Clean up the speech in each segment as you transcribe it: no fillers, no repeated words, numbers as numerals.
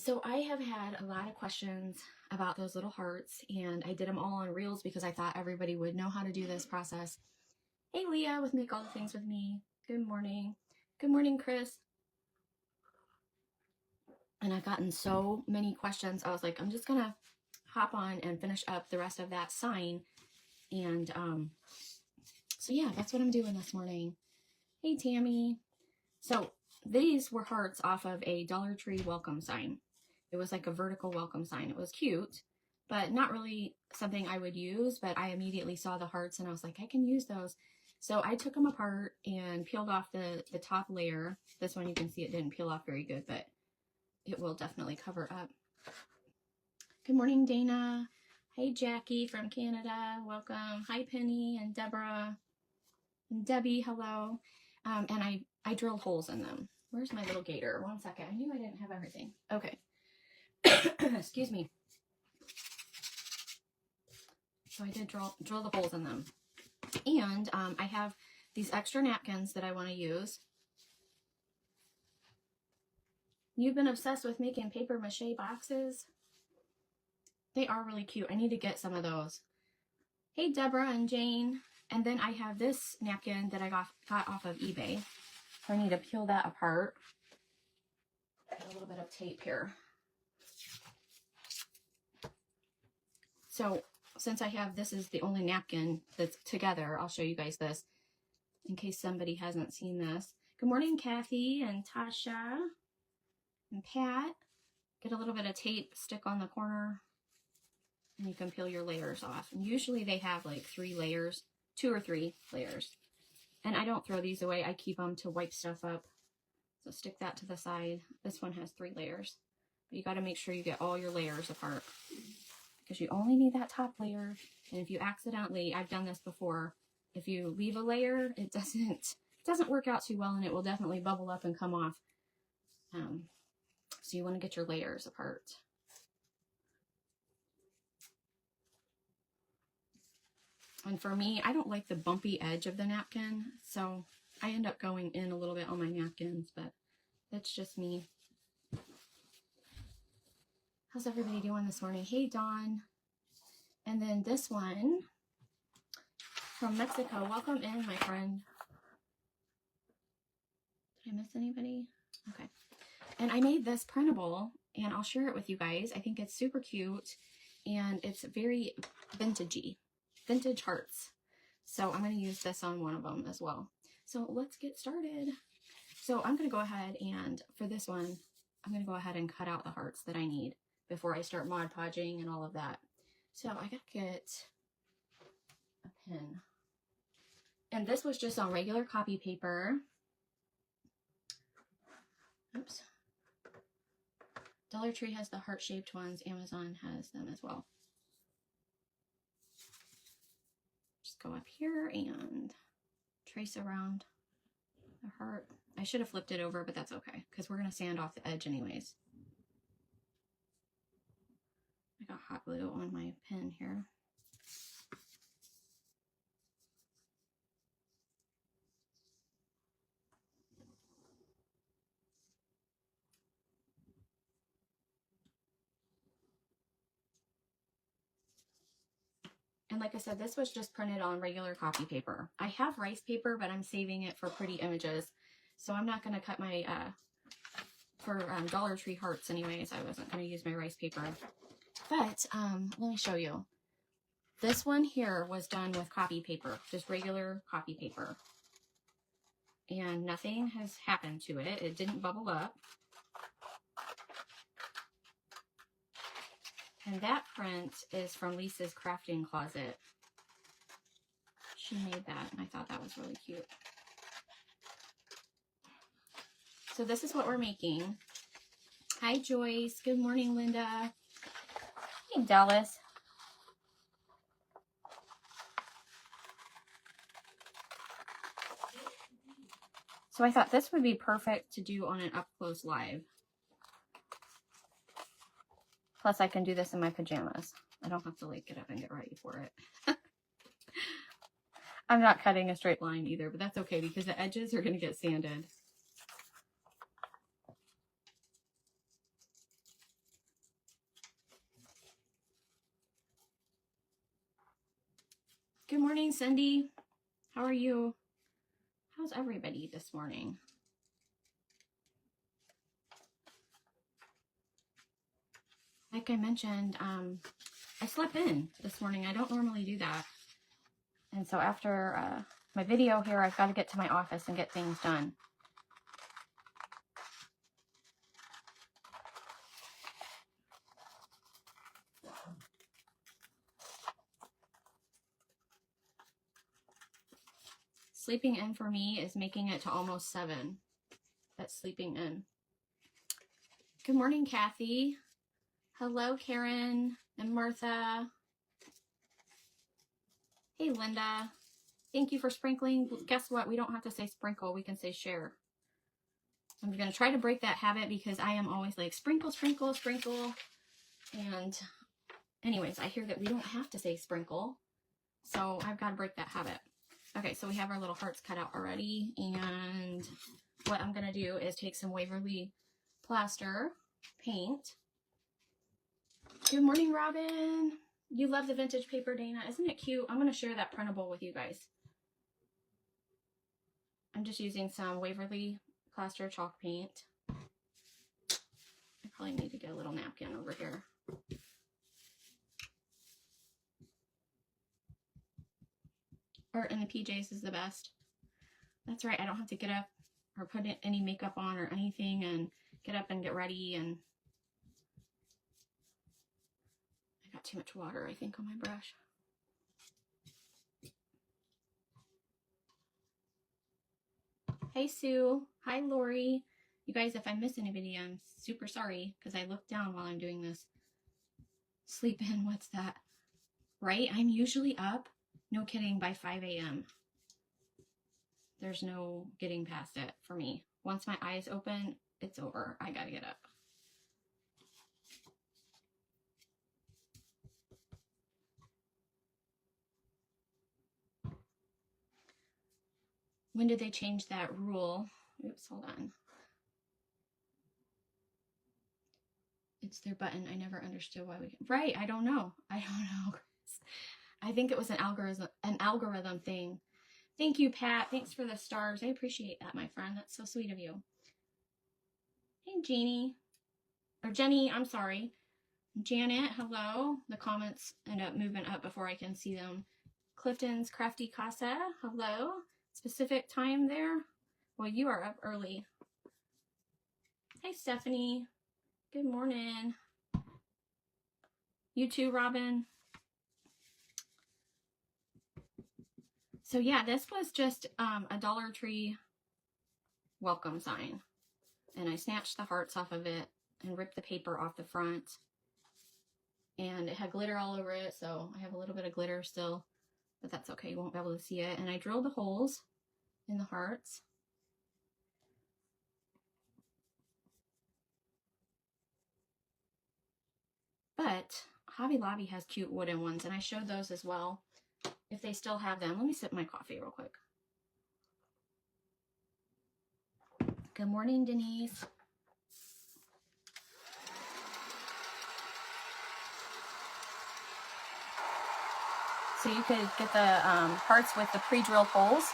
So I have had a lot of questions about those little hearts, and I did them all on Reels because I thought everybody would know how to do this process. Hey, Leah with Make All the Things with Me. Good morning. Good morning, Chris. And I've gotten so many questions. I was like, I'm just gonna hop on and finish up the rest of that sign. And so yeah, that's what I'm doing this morning. Hey, Tammy. So these were hearts off of a Dollar Tree welcome sign. It was like a vertical welcome sign. It was cute, but not really something I would use, but I immediately saw the hearts and I was like, I can use those. So I took them apart and peeled off the top layer. This one you can see it didn't peel off very good, but it will definitely cover up. Good morning, Dana. Hey, Jackie from Canada. Welcome. Hi, Penny and Deborah. And Debbie, hello. And I drilled holes in them. Where's my little gator? 1 second. I knew I didn't have everything. Okay. Excuse me. So I did drill the holes in them. And I have these extra napkins that I want to use. You've been obsessed with making paper mache boxes. They are really cute. I need to get some of those. Hey, Deborah and Jane. And then I have this napkin that I got off of eBay. So I need to peel that apart. A little bit of tape here. So since I have, this is the only napkin that's together, I'll show you guys this in case somebody hasn't seen this. Good morning, Kathy and Tasha and Pat. Get a little bit of tape, stick on the corner, and you can peel your layers off. And usually they have like 3 layers, 2 or 3 layers. And I don't throw these away. I keep them to wipe stuff up. So stick that to the side. This one has 3 layers. But you got to make sure you get all your layers apart, because you only need that top layer. And if you accidentally, I've done this before, if you leave a layer, it doesn't work out too well, and it will definitely bubble up and come off. So you want to get your layers apart. And for me, I don't like the bumpy edge of the napkin, so I end up going in a little bit on my napkins, but that's just me. How's everybody doing this morning? Hey, Dawn. And then this one from Mexico. Welcome in, my friend. Did I miss anybody? Okay. And I made this printable, and I'll share it with you guys. I think it's super cute, and it's very vintagey. Vintage hearts. So I'm going to use this on one of them as well. So let's get started. So I'm going to go ahead and, for this one, I'm going to go ahead and cut out the hearts that I need before I start Mod Podging and all of that. So I got to get a pen. And this was just on regular copy paper. Oops. Dollar Tree has the heart-shaped ones. Amazon has them as well. Just go up here and trace around the heart. I should have flipped it over, but that's okay, because we're going to sand off the edge anyways. I got hot glue on my pen here. And like I said, this was just printed on regular copy paper. I have rice paper, but I'm saving it for pretty images. So I'm not going to cut my, for Dollar Tree hearts anyways, I wasn't going to use my rice paper. But let me show you. This one here was done with copy paper, just regular copy paper. And nothing has happened to it. It didn't bubble up. And that print is from Lisa's Crafting Closet. She made that, and I thought that was really cute. So this is what we're making. Hi, Joyce. Good morning, Linda. Hey, Dallas. So I thought this would be perfect to do on an up-close live. Plus, I can do this in my pajamas. I don't have to like get up and get ready for it. I'm not cutting a straight line either, but that's okay because the edges are going to get sanded. Good morning, Cindy. How are you? How's everybody this morning? Like I mentioned, I slept in this morning. I don't normally do that. And so after my video here, I've got to get to my office and get things done. Sleeping in for me is making it to almost 7. That's sleeping in. Good morning, Kathy. Hello, Karen and Martha. Hey, Linda. Thank you for sprinkling. Guess what? We don't have to say sprinkle. We can say share. I'm going to try to break that habit because I am always like sprinkle, sprinkle, sprinkle. And anyways, I hear that we don't have to say sprinkle. So I've got to break that habit. Okay, so we have our little hearts cut out already. And what I'm going to do is take some Waverly plaster paint. Good morning, Robin. You love the vintage paper, Dana. Isn't it cute? I'm going to share that printable with you guys. I'm just using some Waverly plaster chalk paint. I probably need to get a little napkin over here. Art in the PJs is the best. That's right. I don't have to get up or put any makeup on or anything and get up and get ready. And I got too much water, I think, on my brush. Hey, Sue. Hi, Lori. You guys, if I miss anybody, I'm super sorry because I look down while I'm doing this. Sleep in, what's that? Right? I'm usually up, no kidding, by 5 a.m. There's no getting past it for me. Once my eyes open, it's over. I gotta get up. When did they change that rule? Oops, hold on. It's their button. I never understood why we can. Right, I don't know. I don't know. I think it was an algorithm thing. Thank you, Pat. Thanks for the stars. I appreciate that, my friend. That's so sweet of you. Hey, Jeannie. Or Jenny, I'm sorry. Janet, hello. The comments end up moving up before I can see them. Clifton's Crafty Casa, hello. Specific time there? Well, you are up early. Hey, Stephanie. Good morning. You too, Robin. So yeah, this was just a Dollar Tree welcome sign. And I snatched the hearts off of it and ripped the paper off the front. And it had glitter all over it, so I have a little bit of glitter still, but that's okay, you won't be able to see it. And I drilled the holes in the hearts. But Hobby Lobby has cute wooden ones, and I showed those as well, if they still have them. Let me sip my coffee real quick. Good morning, Denise. So you could get the hearts with the pre-drilled holes.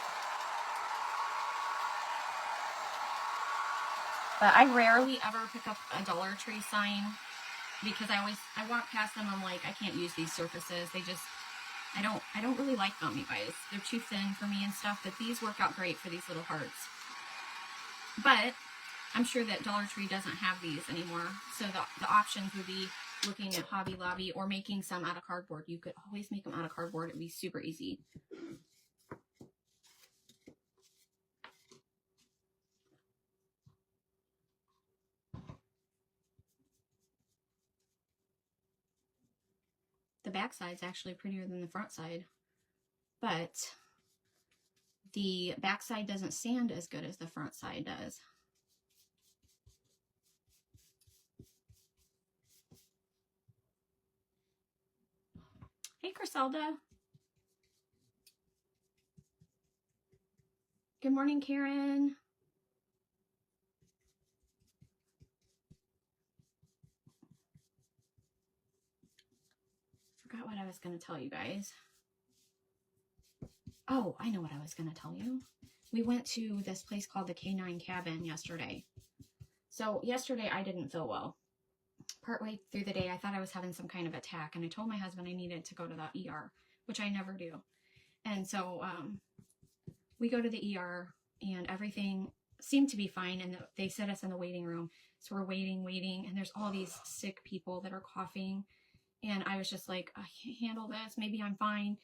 But I rarely ever pick up a Dollar Tree sign because I walk past them, I'm like, I can't use these surfaces. They just, I don't really like them, you guys. They're too thin for me and stuff, but these work out great for these little hearts. But I'm sure that Dollar Tree doesn't have these anymore. So the options would be looking at Hobby Lobby or making some out of cardboard. You could always make them out of cardboard. It'd be super easy. The back side's actually prettier than the front side, but the back side doesn't sand as good as the front side does. Hey, Criselda. Good morning, Karen. Forgot what I was going to tell you guys. Oh, I know what I was going to tell you. We went to this place called the Canine Cabin yesterday. So yesterday I didn't feel well. Partway through the day, I thought I was having some kind of attack, and I told my husband I needed to go to the ER, which I never do. And so we go to the ER, and everything seemed to be fine, and they set us in the waiting room. So we're waiting, and there's all these sick people that are coughing, and I was just like, I can't handle this. Maybe I'm fine.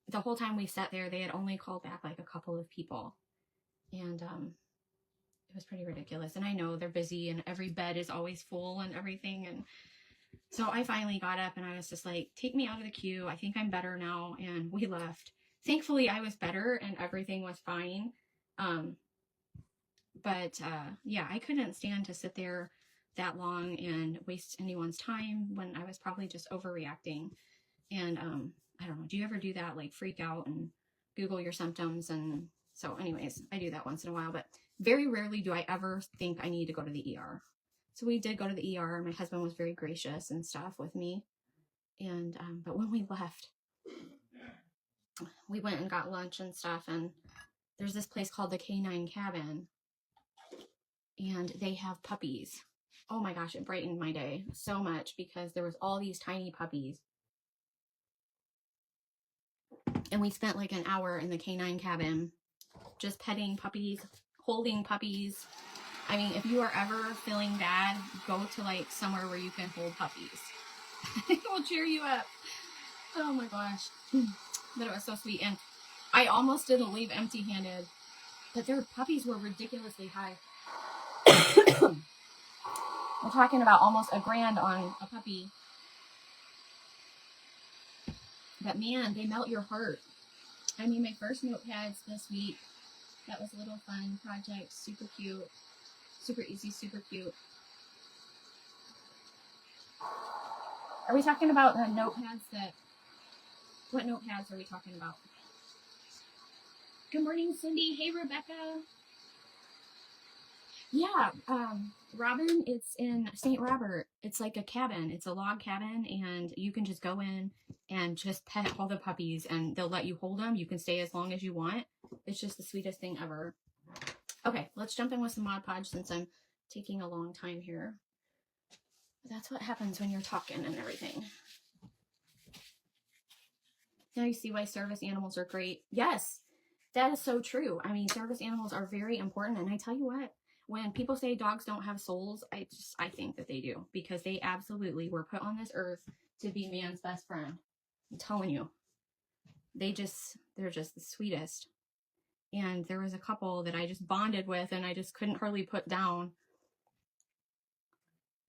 The whole time we sat there, they had only called back like a couple of people, and it was pretty ridiculous. And I know they're busy, and every bed is always full and everything. And so I finally got up, and I was just like, take me out of the queue. I think I'm better now. And we left. Thankfully, I was better, and everything was fine. Yeah, I couldn't stand to sit there that long and waste anyone's time when I was probably just overreacting. And I don't know, do you ever do that, like freak out and Google your symptoms? And so anyways, I do that once in a while, but very rarely do I ever think I need to go to the ER. So we did go to the ER. My husband was very gracious and stuff with me. And but when we left, we went and got lunch and stuff, and there's this place called the Canine Cabin, and they have puppies. Oh my gosh, it brightened my day so much because there was all these tiny puppies. And we spent like an hour in the Canine Cabin just petting puppies, holding puppies. I mean, if you are ever feeling bad, go to like somewhere where you can hold puppies. It will cheer you up. Oh my gosh. But it was so sweet. And I almost didn't leave empty-handed, but their puppies were ridiculously high. We're talking about almost $1,000 on a puppy. But man, they melt your heart. I mean, my first notepads this week. That was a little fun project. Super cute. Super easy, super cute. Are we talking about the notepads that... What notepads are we talking about? Good morning, Cindy. Hey, Rebecca. Yeah, Robin, it's in St. Robert. It's like a cabin. It's a log cabin, and you can just go in and just pet all the puppies, and they'll let you hold them. You can stay as long as you want. It's just the sweetest thing ever. Okay, let's jump in with some Mod Podge since I'm taking a long time here. That's what happens when you're talking and everything. Now you see why service animals are great. Yes, that is so true. I mean, service animals are very important, and I tell you what, when people say dogs don't have souls, I think that they do, because they absolutely were put on this earth to be man's best friend. I'm telling you, they're just the sweetest. And there was a couple that I just bonded with, and I just couldn't hardly put down.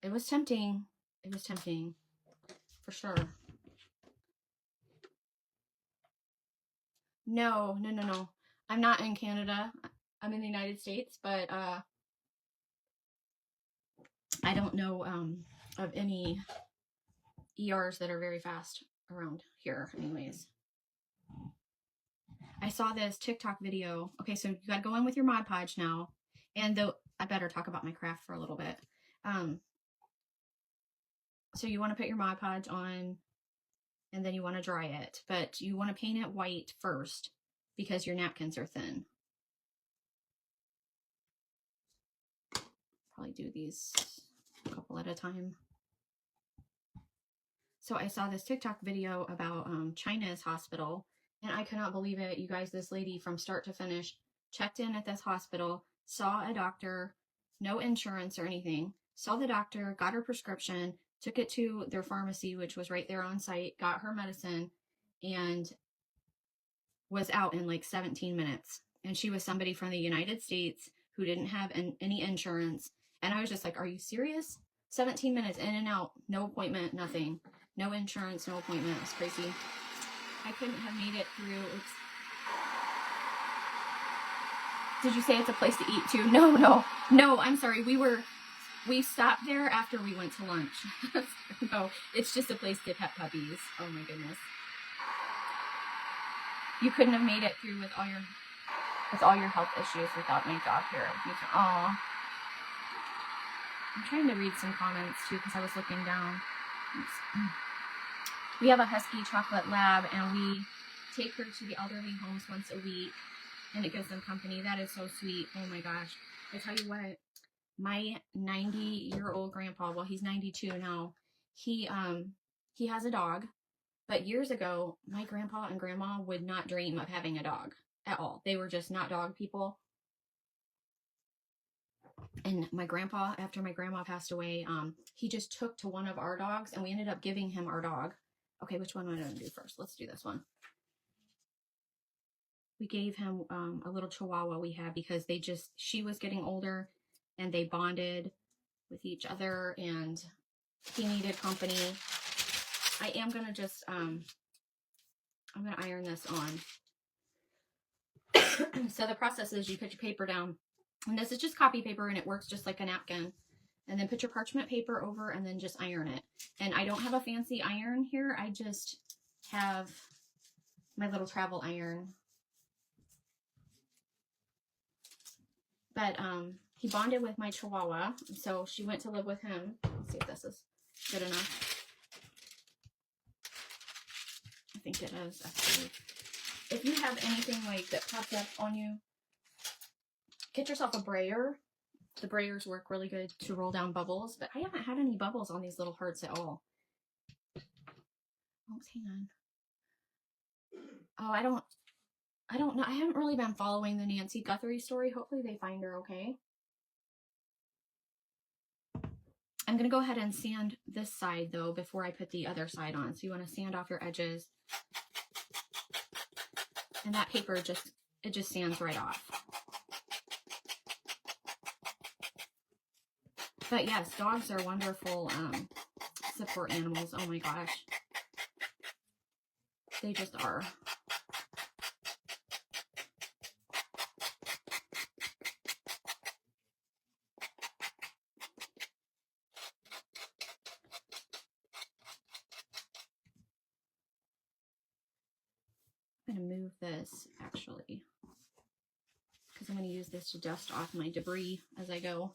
It was tempting. It was tempting, for sure. No. I'm not in Canada. I'm in the United States, but I don't know of any ERs that are very fast around here anyways. I saw this TikTok video. Okay, so you gotta go in with your Mod Podge now. And I better talk about my craft for a little bit. So you want to put your Mod Podge on, and then you want to dry it. But you want to paint it white first because your napkins are thin. Probably do these a couple at a time. So I saw this TikTok video about China's hospital, and I could not believe it. You guys, this lady from start to finish checked in at this hospital, saw a doctor, no insurance or anything, saw the doctor, got her prescription, took it to their pharmacy, which was right there on site, got her medicine, and was out in like 17 minutes. And she was somebody from the United States who didn't have any insurance. And I was just like, are you serious? 17 minutes in and out, no appointment, nothing. No insurance, no appointment. It's crazy. I couldn't have made it through. Did you say it's a place to eat too? No, I'm sorry. We stopped there after we went to lunch. No, it's just a place to pet puppies. Oh my goodness. You couldn't have made it through with all your health issues without my dog here. Aw. I'm trying to read some comments too because I was looking down. We have a husky chocolate lab, and we take her to the elderly homes once a week, and it gives them company. That is so sweet. Oh my gosh. I tell you what, my 90-year-old grandpa, well, he's 92 now, he has a dog, but years ago, my grandpa and grandma would not dream of having a dog at all. They were just not dog people. And my grandpa, after my grandma passed away, he just took to one of our dogs, and we ended up giving him our dog. Okay, which one am I going to do first? Let's do this one. We gave him a little Chihuahua we had because she was getting older, and they bonded with each other, and he needed company. I am going to just, I'm going to iron this on. So the process is you put your paper down, and this is just copy paper, and it works just like a napkin. And then put your parchment paper over, and then just iron it. And I don't have a fancy iron here. I just have my little travel iron. But he bonded with my Chihuahua, so she went to live with him. Let's see if this is good enough. I think it is, actually. If you have anything like that pops up on you, get yourself a brayer. The brayers work really good to roll down bubbles, but I haven't had any bubbles on these little hearts at all. Oops, hang on. Oh, I don't know. I haven't really been following the Nancy Guthrie story. Hopefully they find her okay. I'm going to go ahead and sand this side, though, before I put the other side on. So you want to sand off your edges. And that paper it just sands right off. But yes, dogs are wonderful support animals. Oh my gosh. They just are. I'm going to move this, actually, because I'm going to use this to dust off my debris as I go.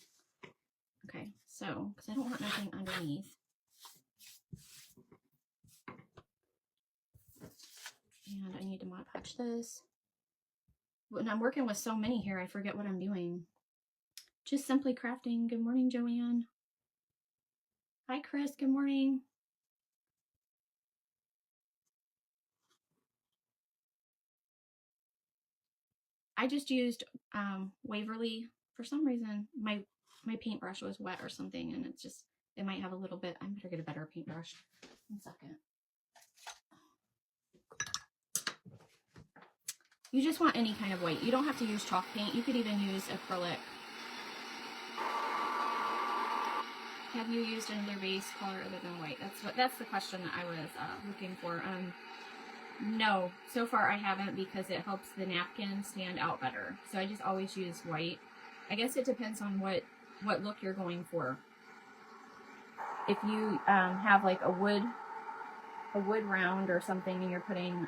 Okay, so, because I don't want nothing underneath. And I need to Mod Podge this. When I'm working with so many here, I forget what I'm doing. Just Simply Crafting. Good morning, Joanne. Hi, Chris. Good morning. I just used Waverly. For some reason, my paintbrush was wet or something, and it might have a little bit. I better get a better paintbrush. 1 second. You just want any kind of white. You don't have to use chalk paint. You could even use acrylic. Have you used another base color other than white? That's the question that I was looking for. No, so far I haven't, because it helps the napkin stand out better. So I just always use white. I guess it depends on what look you're going for. If you have like a wood round or something, and you're putting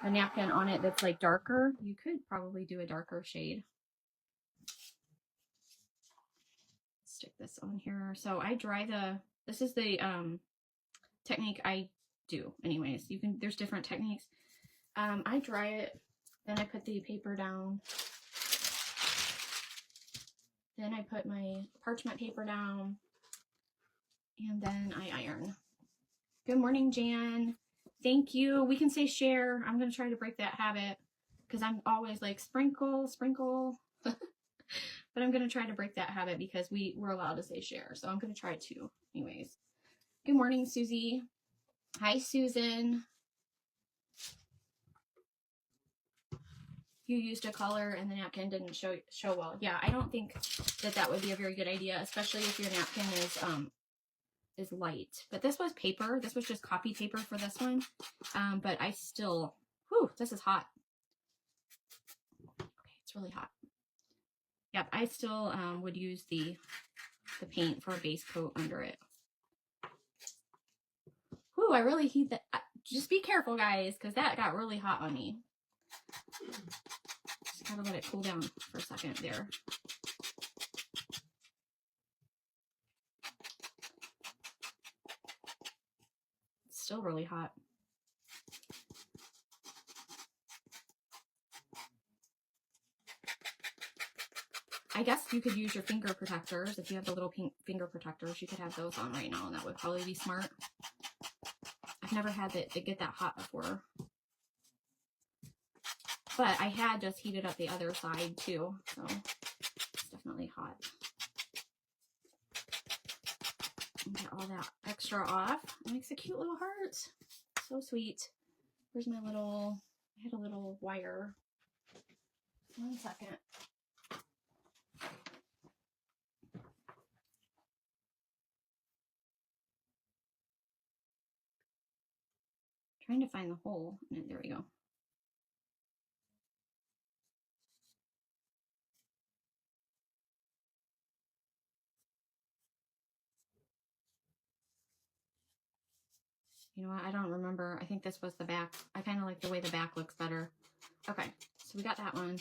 a napkin on it that's like darker, you could probably do a darker shade. Stick this on here. So I dry this is the technique I do anyways. There's different techniques. I dry it, then I put the paper down, then I put my parchment paper down, and then I iron. Good morning, Jan. Thank you. We can say share. I'm going to try to break that habit, because I'm always like sprinkle, sprinkle. But I'm going to try to break that habit, because we're allowed to say share. So I'm going to try to anyways. Good morning, Susie. Hi, Susan. You used a color and the napkin didn't show well. Yeah, I don't think that would be a very good idea, especially if your napkin is light. But this was paper. This was just copy paper for this one. But I still, this is hot. Okay, it's really hot. Yep, I still would use the paint for a base coat under it. I really heat that. Just be careful, guys, because that got really hot on me. Just gotta let it cool down for a second there. It's still really hot. I guess you could use your finger protectors. If you have the little pink finger protectors, you could have those on right now, and that would probably be smart. I've never had it get that hot before. But I had just heated up the other side too, so it's definitely hot. And get all that extra off. It makes a cute little heart. So sweet. Where's my little, I had a little wire. 1 second. Trying to find the hole. There we go. You know what? I don't remember. I think this was the back. I kind of like the way the back looks better. Okay, so we got that one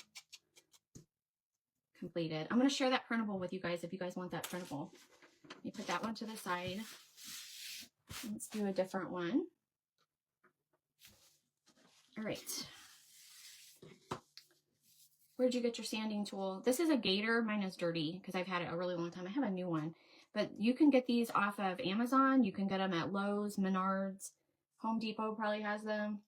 completed. I'm going to share that printable with you guys if you guys want that printable. Let me put that one to the side. Let's do a different one. All right. Where'd you get your sanding tool? This is a Gator. Mine is dirty because I've had it a really long time. I have a new one. But you can get these off of Amazon. You can get them at Lowe's, Menards. Home Depot probably has them.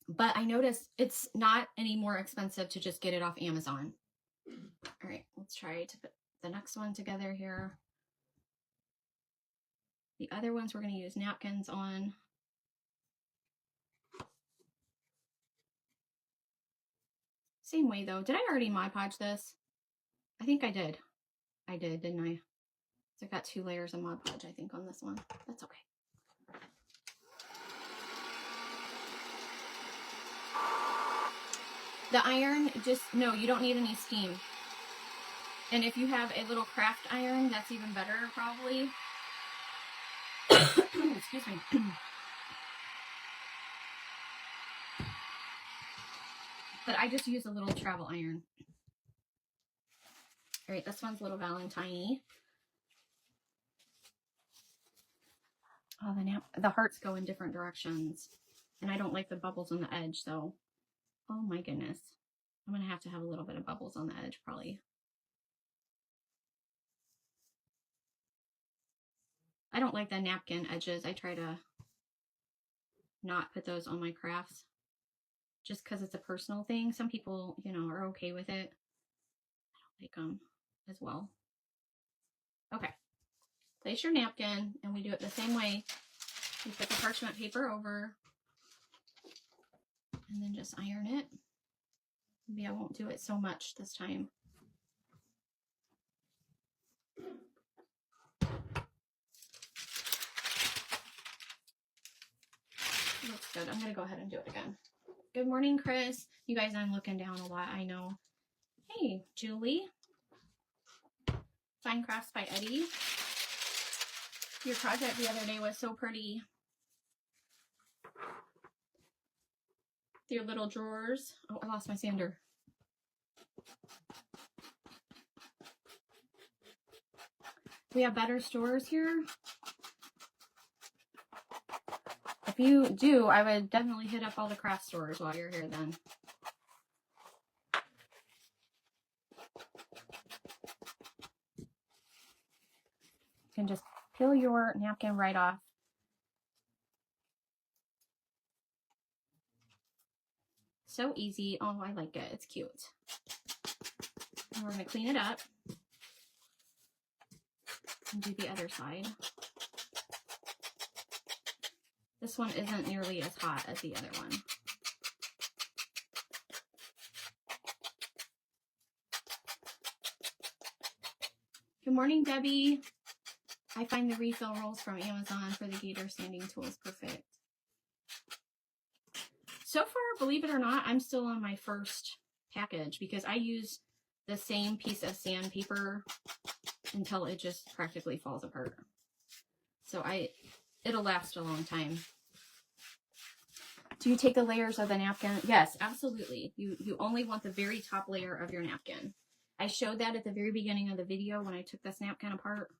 But I noticed it's not any more expensive to just get it off Amazon. All right, let's try to put the next one together here. The other ones we're going to use napkins on. Same way though. Did I already Mod Podge this? I think I did. I did, didn't I? So I got 2 layers of Mod Podge, I think, on this one. That's okay. The iron, just, no, you don't need any steam. And if you have a little craft iron, that's even better, probably. Excuse me. But I just use a little travel iron. All right, this one's a little Valentine-y. Oh, the hearts go in different directions. And I don't like the bubbles on the edge, so. Oh my goodness. I'm going to have a little bit of bubbles on the edge, probably. I don't like the napkin edges. I try to not put those on my crafts. Just because it's a personal thing. Some people, you know, are okay with it. I don't like them as well. Okay. Place your napkin, and we do it the same way. You put the parchment paper over, and then just iron it. Maybe I won't do it so much this time. Looks good. I'm going to go ahead and do it again. Good morning, Chris. You guys, I'm looking down a lot, I know. Hey, Julie. Fine Crafts by Eddie. Your project the other day was so pretty. Your little drawers. Oh, I lost my sander. We have better stores here. If you do, I would definitely hit up all the craft stores while you're here then. You can just peel your napkin right off. So easy. Oh, I like it. It's cute. And we're going to clean it up and do the other side. This one isn't nearly as hot as the other one. Good morning, Debbie. I find the refill rolls from Amazon for the Gator sanding tools perfect. So far, believe it or not, I'm still on my first package because I use the same piece of sandpaper until it just practically falls apart. So it'll last a long time. Do you take the layers of the napkin? Yes, absolutely. You only want the very top layer of your napkin. I showed that at the very beginning of the video when I took this napkin apart.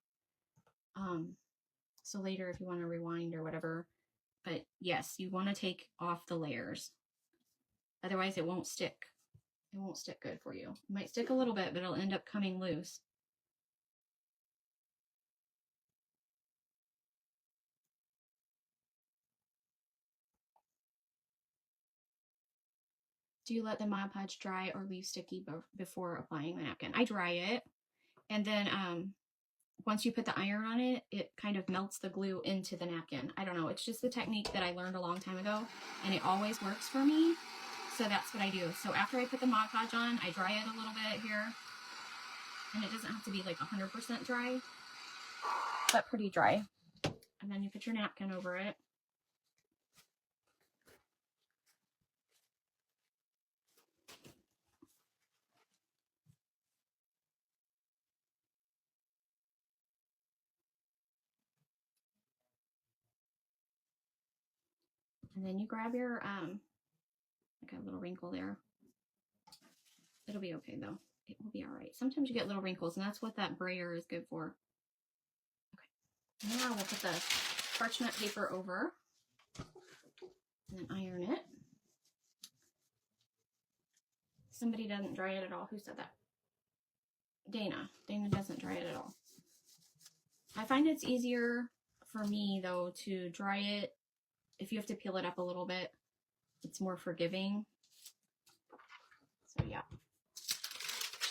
So later if you want to rewind or whatever. But yes, you want to take off the layers. Otherwise it won't stick. it won't stick good for you. It might stick a little bit, but it'll end up coming loose. Do you let the Mod Podge dry or leave sticky before applying the napkin? I dry it, and then once you put the iron on it, it kind of melts the glue into the napkin. I don't know, it's just the technique that I learned a long time ago, and it always works for me, so that's what I do. So after I put the Mod Podge on, I dry it a little bit here, and it doesn't have to be like 100% dry, but pretty dry. And then you put your napkin over it. And then you grab your, like a little wrinkle there. It'll be okay though. It will be all right. Sometimes you get little wrinkles, and that's what that brayer is good for. Okay. Now we'll put the parchment paper over and then iron it. Somebody doesn't dry it at all. Who said that? Dana. Dana doesn't dry it at all. I find it's easier for me though to dry it. If you have to peel it up a little bit, it's more forgiving. So yeah,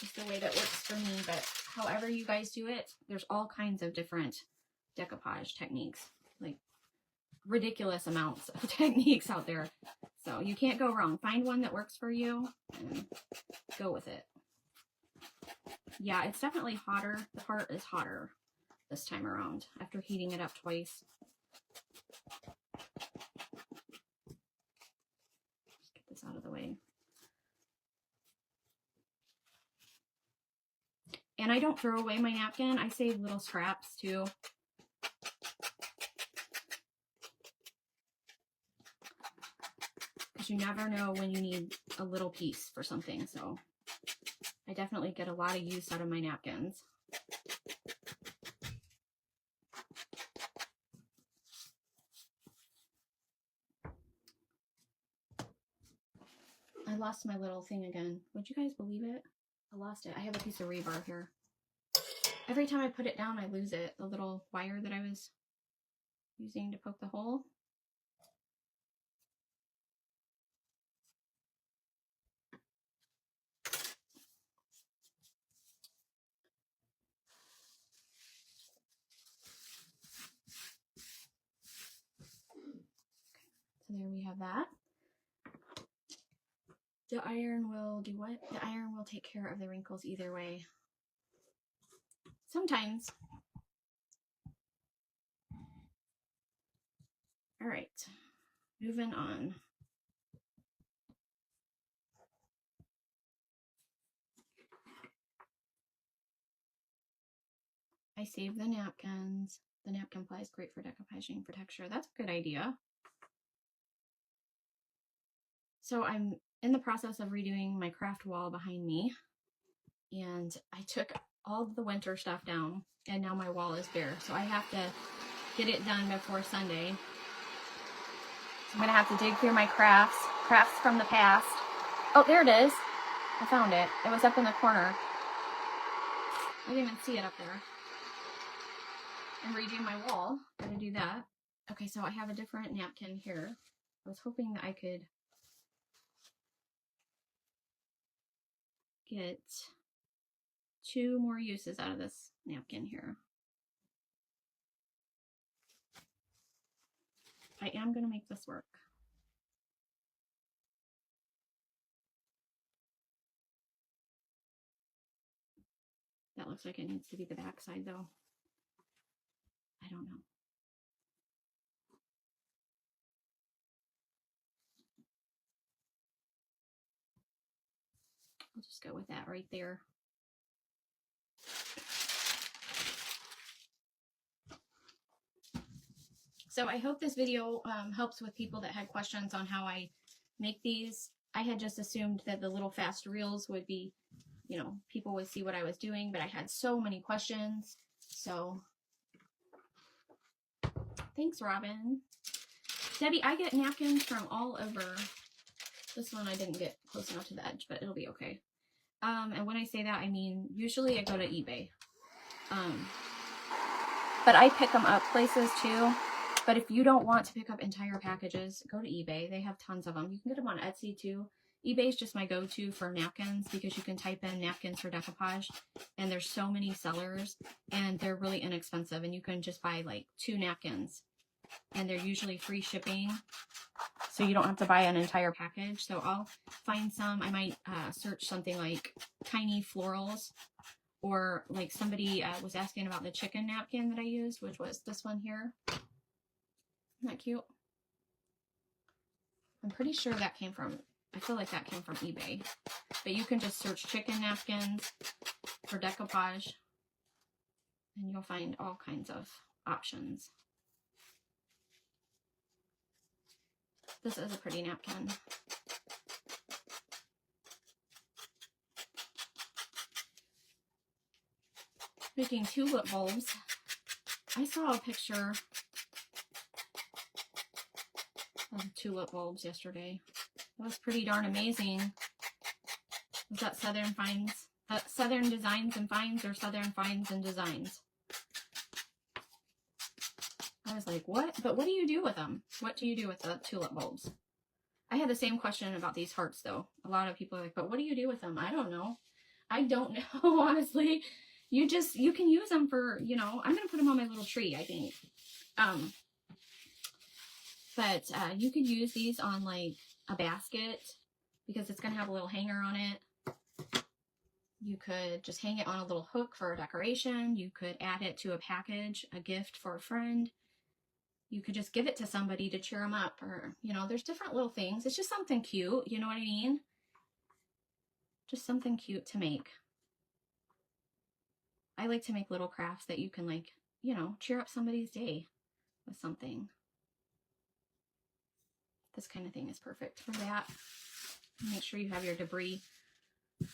just the way that works for me. But however you guys do it, there's all kinds of different decoupage techniques, like ridiculous amounts of techniques out there. So you can't go wrong. Find one that works for you and go with it. Yeah, it's definitely hotter. The part is hotter this time around after heating it up twice. Get this out of the way. And I don't throw away my napkin. I save little scraps too. Because you never know when you need a little piece for something. So I definitely get a lot of use out of my napkins. I lost my little thing again. Would you guys believe it? I lost it. I have a piece of rebar here. Every time I put it down, I lose it. The little wire that I was using to poke the hole. So there we have that. The iron will do what? The iron will take care of the wrinkles either way. Sometimes. All right, moving on. I save the napkins. The napkin ply is great for decoupaging for texture. That's a good idea. So I'm in the process of redoing my craft wall behind me, and I took all the winter stuff down, and now my wall is bare. So I have to get it done before Sunday. So I'm gonna have to dig through my crafts from the past. Oh, there it is. I found it. It was up in the corner. I didn't even see it up there. And redo my wall. Gotta do that. Okay, so I have a different napkin here. I was hoping that I could get 2 more uses out of this napkin here. I am going to make this work. That looks like it needs to be the back side though. I don't know. I'll just go with that right there. So I hope this video helps with people that had questions on how I make these. I had just assumed that the little fast reels would be, you know, people would see what I was doing, but I had so many questions. So thanks, Robin. Debbie, I get napkins from all over This one I didn't get close enough to the edge, but it'll be okay. And when I say that, I mean, usually I go to eBay. But I pick them up places too. But if you don't want to pick up entire packages, go to eBay. They have tons of them. You can get them on Etsy too. eBay is just my go-to for napkins because you can type in napkins for decoupage and there's so many sellers and they're really inexpensive and you can just buy like 2 napkins and they're usually free shipping. So you don't have to buy an entire package. So I'll find some. I might search something like tiny florals, or like somebody was asking about the chicken napkin that I used, which was this one here. Isn't that cute? I'm pretty sure that came from, I feel like that came from eBay. But you can just search chicken napkins for decoupage and you'll find all kinds of options. This is a pretty napkin. Making tulip bulbs. I saw a picture of tulip bulbs yesterday. That was pretty darn amazing. Was that Southern Finds? Southern Designs and Finds or Southern Finds and Designs? I was like, what? But what do you do with them? What do you do with the tulip bulbs? I had the same question about these hearts though. A lot of people are like, but what do you do with them? I don't know. I don't know, honestly. You can use them for, you know, I'm going to put them on my little tree, I think. But you could use these on like a basket because it's going to have a little hanger on it. You could just hang it on a little hook for a decoration. You could add it to a package, a gift for a friend. You could just give it to somebody to cheer them up, or, you know, there's different little things. It's just something cute, you know what I mean? Just something cute to make. I like to make little crafts that you can, like, you know, cheer up somebody's day with something. This kind of thing is perfect for that. Make sure you have your debris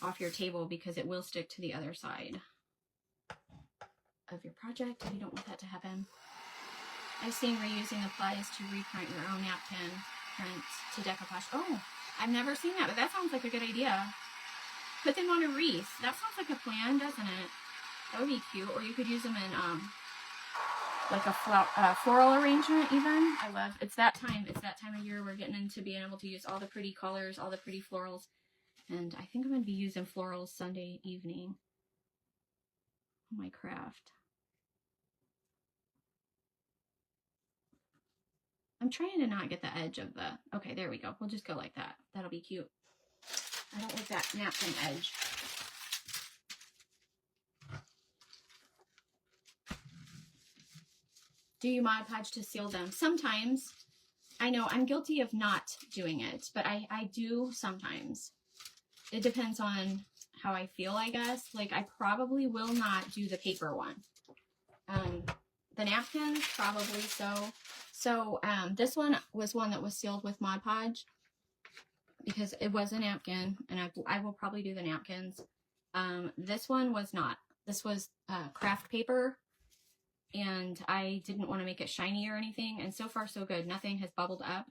off your table because it will stick to the other side of your project if you don't want that to happen. I've seen reusing applies to reprint your own napkin print to decoupage. Oh, I've never seen that, but that sounds like a good idea. Put them on a wreath. That sounds like a plan, doesn't it? That would be cute. Or you could use them in like a floral arrangement even. I love, it's that time of year we're getting into being able to use all the pretty colors, all the pretty florals. And I think I'm going to be using florals Sunday evening on my craft. I'm trying to not get the edge of the, okay, there we go. We'll just go like that. That'll be cute. I don't like that napkin edge. Do you Mod Podge to seal them? Sometimes. I know I'm guilty of not doing it, but I do sometimes. It depends on how I feel, I guess. Like, I probably will not do the paper one. The napkins, probably so. So, this one was one that was sealed with Mod Podge because it was a napkin, and I will probably do the napkins. This one was not. This was craft paper, and I didn't want to make it shiny or anything, and so far so good. Nothing has bubbled up,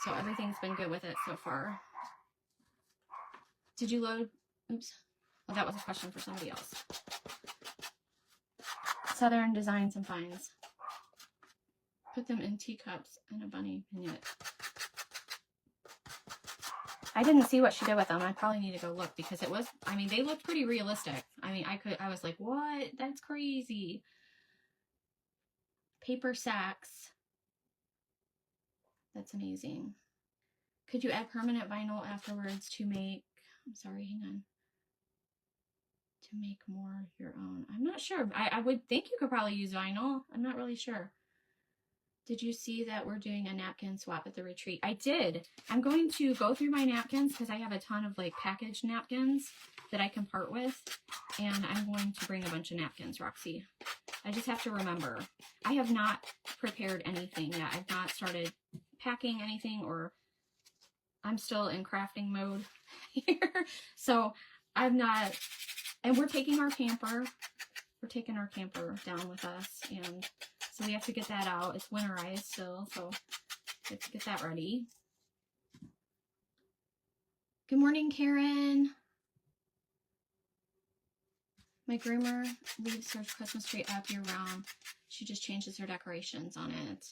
so everything's been good with it so far. Did you load? Oops. Oh, that was a question for somebody else. Southern Designs and Finds. Put them in teacups and a bunny vignette. I didn't see what she did with them. I probably need to go look because it was, I mean, they looked pretty realistic. I mean, I was like, what? That's crazy. Paper sacks. That's amazing. Could you add permanent vinyl afterwards to make, I'm sorry, hang on. To make more your own. I'm not sure. I would think you could probably use vinyl. I'm not really sure. Did you see that we're doing a napkin swap at the retreat? I did. I'm going to go through my napkins because I have a ton of like packaged napkins that I can part with. And I'm going to bring a bunch of napkins, Roxy. I just have to remember. I have not prepared anything yet. I've not started packing anything, or I'm still in crafting mode here. So I'm not, and we're taking our camper. We're taking our camper down with us, and so we have to get that out. It's winterized still, so we have to get that ready. Good morning, Karen. My groomer leaves her Christmas tree up year round. She just changes her decorations on it.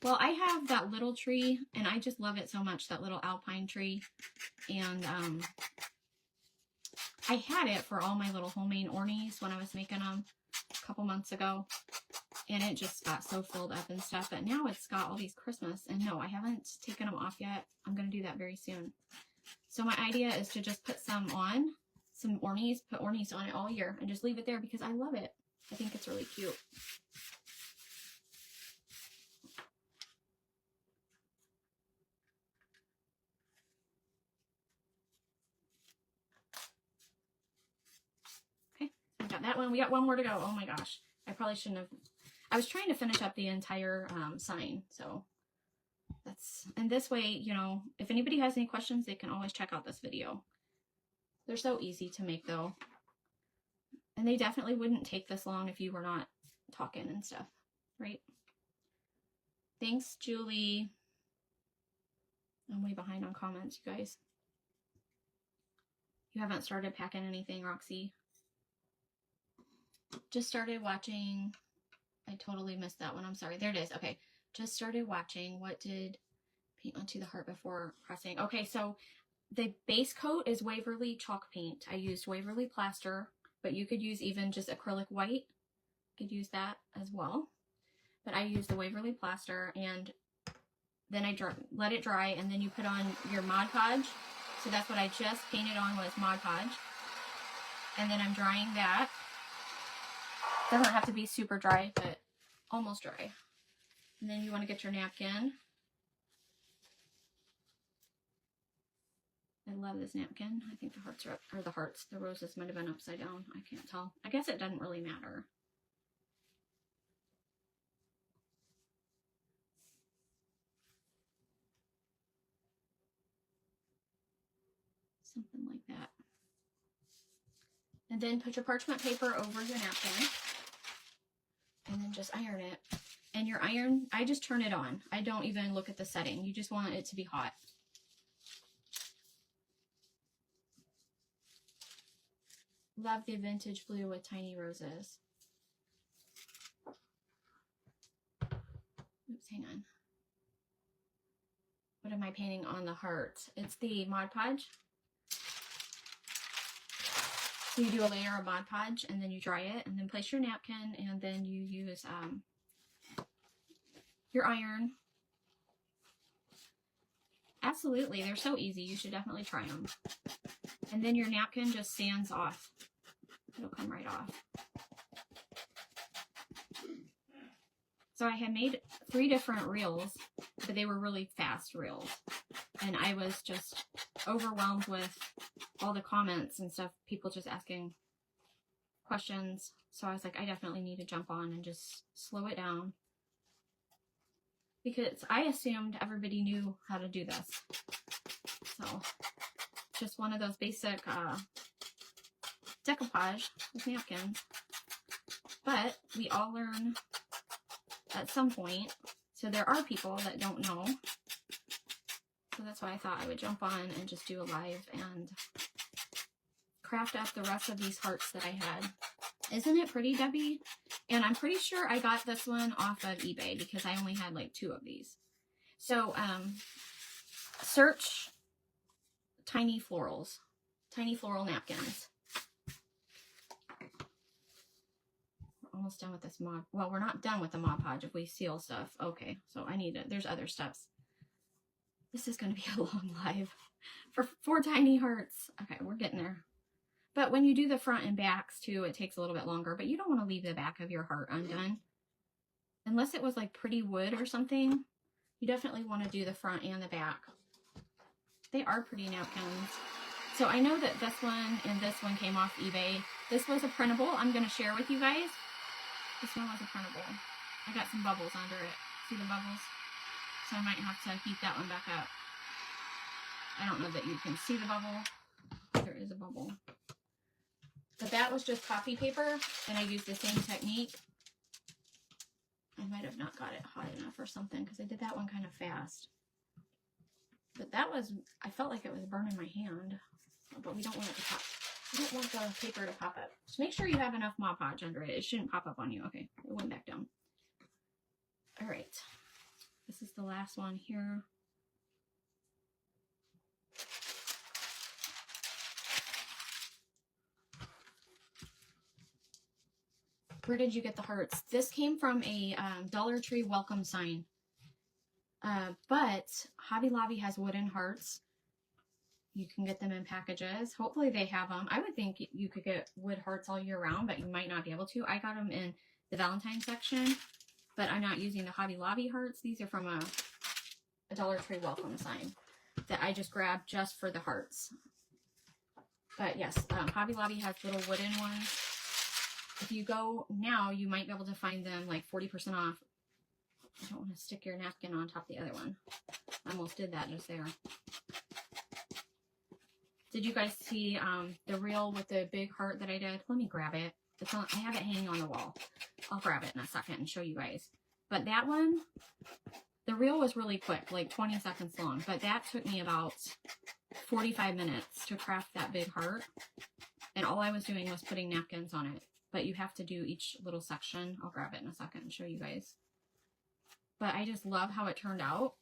Well, I have that little tree, and I just love it so much, that little alpine tree. And I had it for all my little homemade Ornies when I was making them a couple months ago. And it just got so filled up and stuff. But now it's got all these Christmas. And no, I haven't taken them off yet. I'm going to do that very soon. So my idea is to just put some on, some Ornies, put Ornies on it all year. And just leave it there because I love it. I think it's really cute. Okay, we got that one. We got one more to go. Oh my gosh. I probably shouldn't have. I was trying to finish up the entire sign. So that's, and this way, you know, if anybody has any questions, they can always check out this video. They're so easy to make though. And they definitely wouldn't take this long if you were not talking and stuff, right? Thanks, Julie. I'm way behind on comments, you guys. You haven't started packing anything, Roxy? Just started watching. I totally missed that one. I'm sorry. There it is. Okay. Just started watching. What did paint onto the heart before pressing? Okay, so the base coat is Waverly chalk paint. I used Waverly plaster, but you could use even just acrylic white. You could use that as well. But I used the Waverly plaster, and then I let it dry, and then you put on your Mod Podge. So that's what I just painted on, was Mod Podge. And then I'm drying that. Doesn't have to be super dry, but almost dry. And then you want to get your napkin. I love this napkin. I think the hearts are up, or the hearts, the roses might have been upside down. I can't tell. I guess it doesn't really matter. Something like that. And then put your parchment paper over your napkin. And then just iron it. And your iron, I just turn it on. I don't even look at the setting. You just want it to be hot. Love the vintage blue with tiny roses. Oops, hang on. What am I painting on the heart? It's the Mod Podge. So you do a layer of Mod Podge, and then you dry it, and then place your napkin, and then you use your iron. Absolutely, they're so easy. You should definitely try them. And then your napkin just sands off. It'll come right off. So I had made 3 different reels, but they were really fast reels. And I was just overwhelmed with all the comments and stuff, people just asking questions. So I was like, I definitely need to jump on and just slow it down. Because I assumed everybody knew how to do this. So, just one of those basic decoupage with napkins. But we all learn at some point. So there are people that don't know. So that's why I thought I would jump on and just do a live and craft up the rest of these hearts that I had. Isn't it pretty, Debbie? And I'm pretty sure I got this one off of eBay because I only had like 2 of these. So, search tiny florals, tiny floral napkins. We're almost done with this Mod. Well, we're not done with the Mod Podge if we seal stuff. Okay, so I need it. There's other steps. This is going to be a long live for 4 tiny hearts. Okay, we're getting there. But when you do the front and backs too, it takes a little bit longer. But you don't want to leave the back of your heart undone. Unless it was like pretty wood or something, you definitely want to do the front and the back. They are pretty napkins. So I know that this one and this one came off eBay. This was a printable. I'm going to share with you guys. This one was a printable. I got some bubbles under it. See the bubbles? So I might have to heat that one back up. I don't know that you can see the bubble. There is a bubble. But that was just copy paper, and I used the same technique. I might have not got it hot enough or something, because I did that one kind of fast. But that was, I felt like it was burning my hand. But we don't want it to pop. We don't want the paper to pop up. Just make sure you have enough Mod Podge under it. It shouldn't pop up on you. Okay, it went back down. All right. This is the last one here. Where did you get the hearts? This came from a Dollar Tree welcome sign. But Hobby Lobby has wooden hearts. You can get them in packages. Hopefully they have them. I would think you could get wood hearts all year round, but you might not be able to. I got them in the Valentine section, but I'm not using the Hobby Lobby hearts. These are from a Dollar Tree welcome sign that I just grabbed just for the hearts. But yes, Hobby Lobby has little wooden ones. If you go now, you might be able to find them like 40% off. I don't want to stick your napkin on top of the other one. I almost did that just there. Did you guys see the reel with the big heart that I did? Let me grab it. It's on, I have it hanging on the wall. I'll grab it in a second and show you guys. But that one, the reel was really quick, like 20 seconds long. But that took me about 45 minutes to craft that big heart. And all I was doing was putting napkins on it. But you have to do each little section. I'll grab it in a second and show you guys. But I just love how it turned out.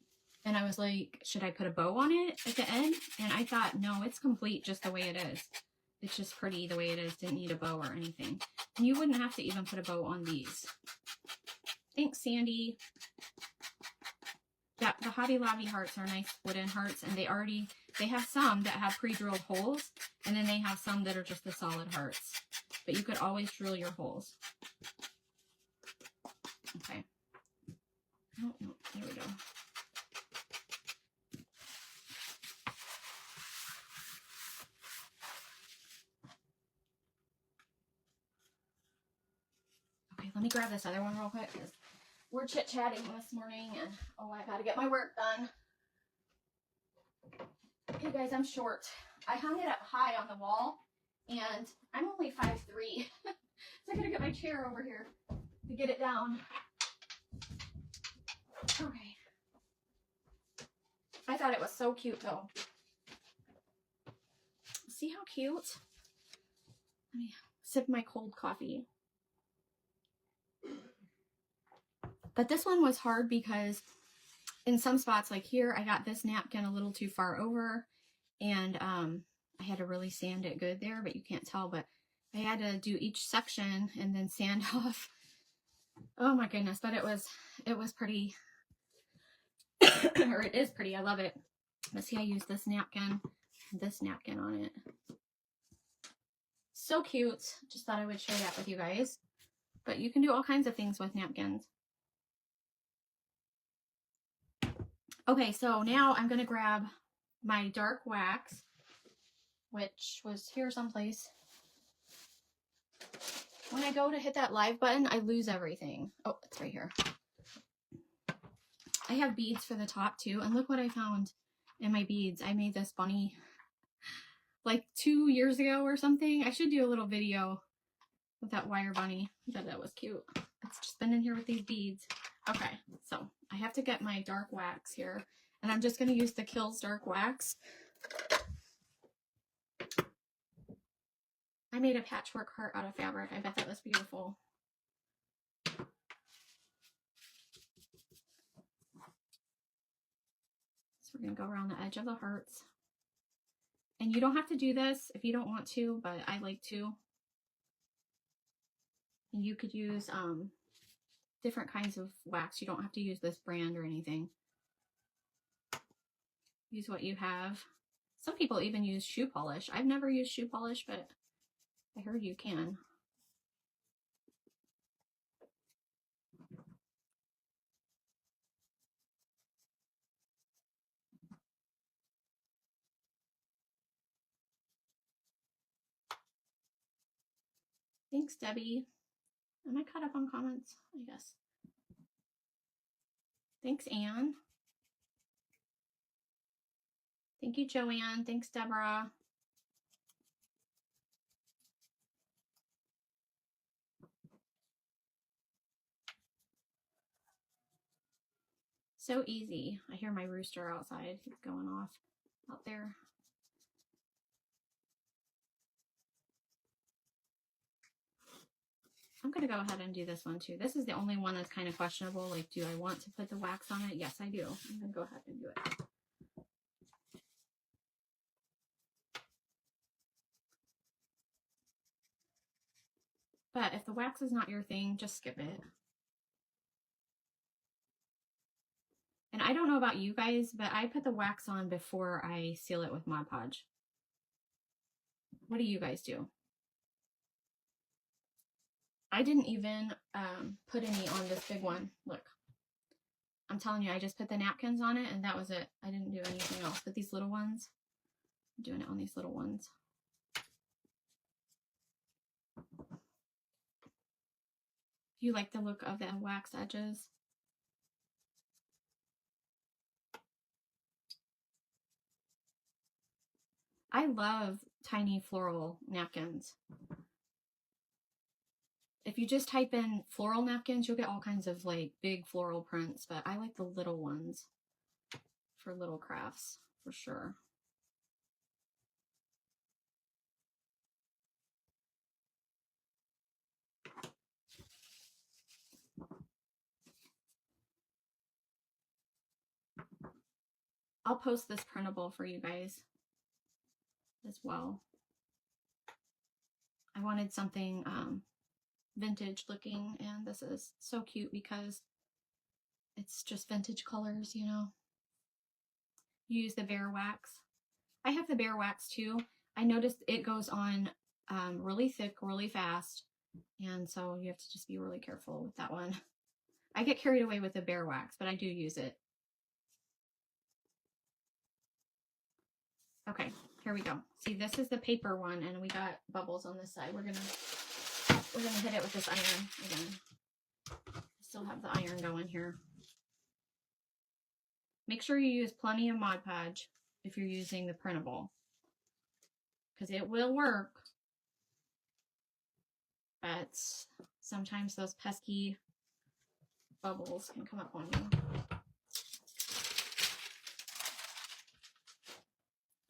And I was like, should I put a bow on it at the end? And I thought, no, it's complete just the way it is. It's just pretty the way it is. Didn't need a bow or anything. And you wouldn't have to even put a bow on these. Thanks, Sandy. Yeah, the Hobby Lobby hearts are nice wooden hearts. And they have some that have pre-drilled holes. And then they have some that are just the solid hearts. But you could always drill your holes. Okay. Oh, no, there we go. Okay, let me grab this other one real quick because we're chit-chatting this morning and oh, I gotta get my work done. Okay, guys, I'm short. I hung it up high on the wall and I'm only 5'3". So I gotta get my chair over here to get it down. Okay. I thought it was so cute though. See how cute? Let me sip my cold coffee. But this one was hard because in some spots, like here, I got this napkin a little too far over and I had to really sand it good there, but you can't tell, but I had to do each section and then sand off. Oh my goodness, but it was pretty, or it is pretty. I love it. Let's see, I used this napkin on it. So cute. Just thought I would share that with you guys. But you can do all kinds of things with napkins. Okay, so now I'm going to grab my dark wax, which was here someplace. When I go to hit that live button, I lose everything. Oh, it's right here. I have beads for the top too, and look what I found in my beads. I made this bunny like 2 years ago or something. I should do a little video with that wire bunny. I thought that was cute. It's just been in here with these beads. Okay, so I have to get my dark wax here, and I'm just going to use the Kills dark wax. I made a patchwork heart out of fabric. I bet that was beautiful. So we're going to go around the edge of the hearts. And you don't have to do this if you don't want to, but I like to. And you could use different kinds of wax. You don't have to use this brand or anything. Use what you have. Some people even use shoe polish. I've never used shoe polish, but I heard you can. Thanks, Debbie. Am I caught up on comments? I guess. Thanks, Anne. Thank you, Joanne. Thanks, Deborah. So easy. I hear my rooster outside. He's going off out there. I'm going to go ahead and do this one too. This is the only one that's kind of questionable. Like, do I want to put the wax on it? Yes, I do. I'm going to go ahead and do it. But if the wax is not your thing, just skip it. And I don't know about you guys, but I put the wax on before I seal it with Mod Podge. What do you guys do? I didn't even put any on this big one. Look, I'm telling you, I just put the napkins on it and that was it. I didn't do anything else. But these little ones, I'm doing it on these little ones. Do you like the look of the wax edges? I love tiny floral napkins. If you just type in floral napkins, you'll get all kinds of like big floral prints, but I like the little ones for little crafts for sure. I'll post this printable for you guys as well. I wanted something vintage looking, and this is so cute because it's just vintage colors, you know. You use the bear wax. I have the bear wax too. I noticed it goes on really thick, really fast, and so you have to just be really careful with that one. I get carried away with the bear wax, but I do use it. Okay, here we go. See, this is the paper one, and we got bubbles on this side. We're gonna hit it with this iron again. I still have the iron going here. Make sure you use plenty of Mod Podge if you're using the printable, because it will work. But sometimes those pesky bubbles can come up on you.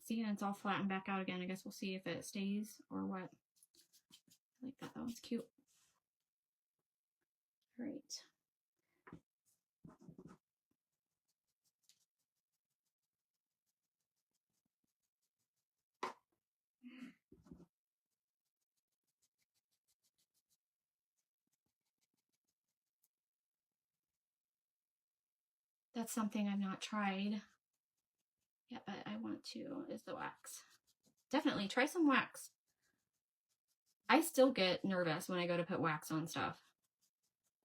See, and it's all flattened back out again. I guess we'll see if it stays or what. I like that though, it's cute. All right. That's something I've not tried yet, but I want to, is the wax. Definitely try some wax. I still get nervous when I go to put wax on stuff,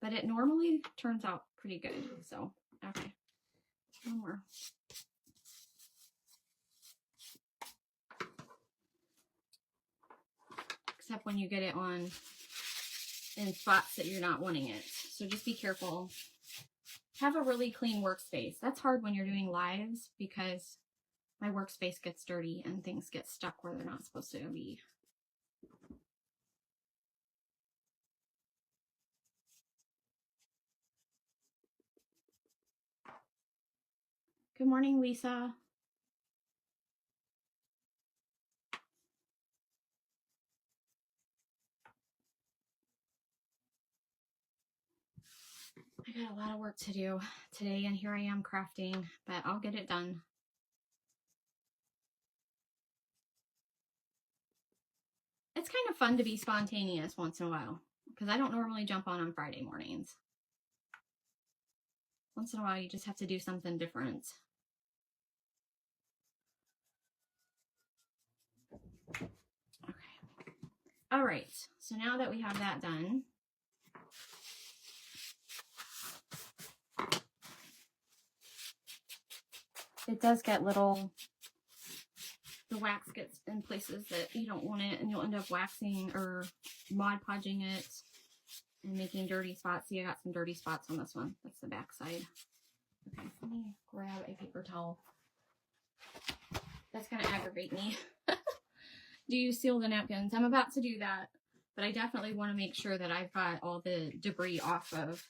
but it normally turns out pretty good. So, okay, one more. Except when you get it on in spots that you're not wanting it. So just be careful. Have a really clean workspace. That's hard when you're doing lives because my workspace gets dirty and things get stuck where they're not supposed to be. Good morning, Lisa. I got a lot of work to do today, and here I am crafting, but I'll get it done. It's kind of fun to be spontaneous once in a while, because I don't normally jump on Friday mornings. Once in a while, you just have to do something different. Okay. All right, so now that we have that done, it does get little, the wax gets in places that you don't want it, and you'll end up waxing or Mod Podging it and making dirty spots. See, I got some dirty spots on this one. That's the back side. Okay, let me grab a paper towel. That's going to aggravate me. Do you seal the napkins? I'm about to do that, but I definitely want to make sure that I've got all the debris off of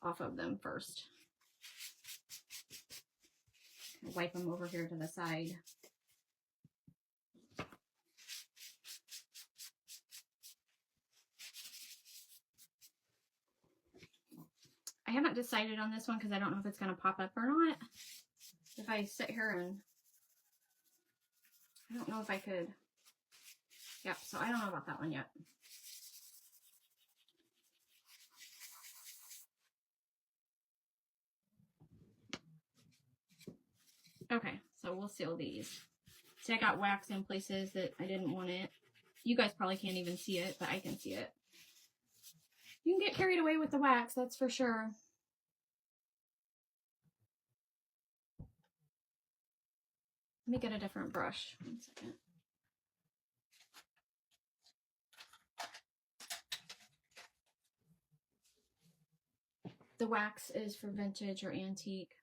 off of them first. Wipe them over here to the side. I haven't decided on this one because I don't know if it's going to pop up or not. If I sit here and I don't know if I could. Yep, so I don't know about that one yet. Okay, so we'll seal these. See, I got wax in places that I didn't want it. You guys probably can't even see it, but I can see it. You can get carried away with the wax, that's for sure. Let me get a different brush. 1 second. The wax is for vintage or antique.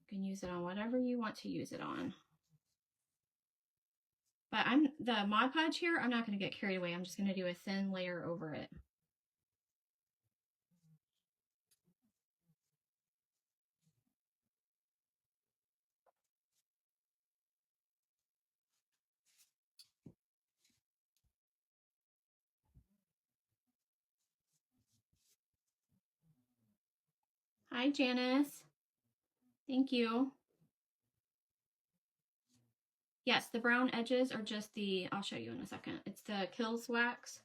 You can use it on whatever you want to use it on. But the Mod Podge here, I'm not going to get carried away. I'm just going to do a thin layer over it. Hi, Janice. Thank you. Yes, the brown edges are just the, I'll show you in a second. It's the Kills wax.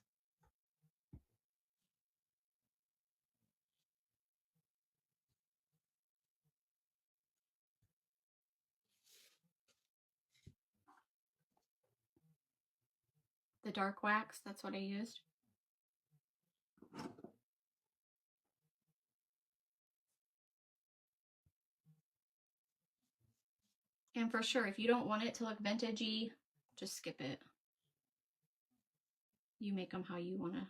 The dark wax, that's what I used. And for sure, if you don't want it to look vintagey, just skip it. You make them how you want to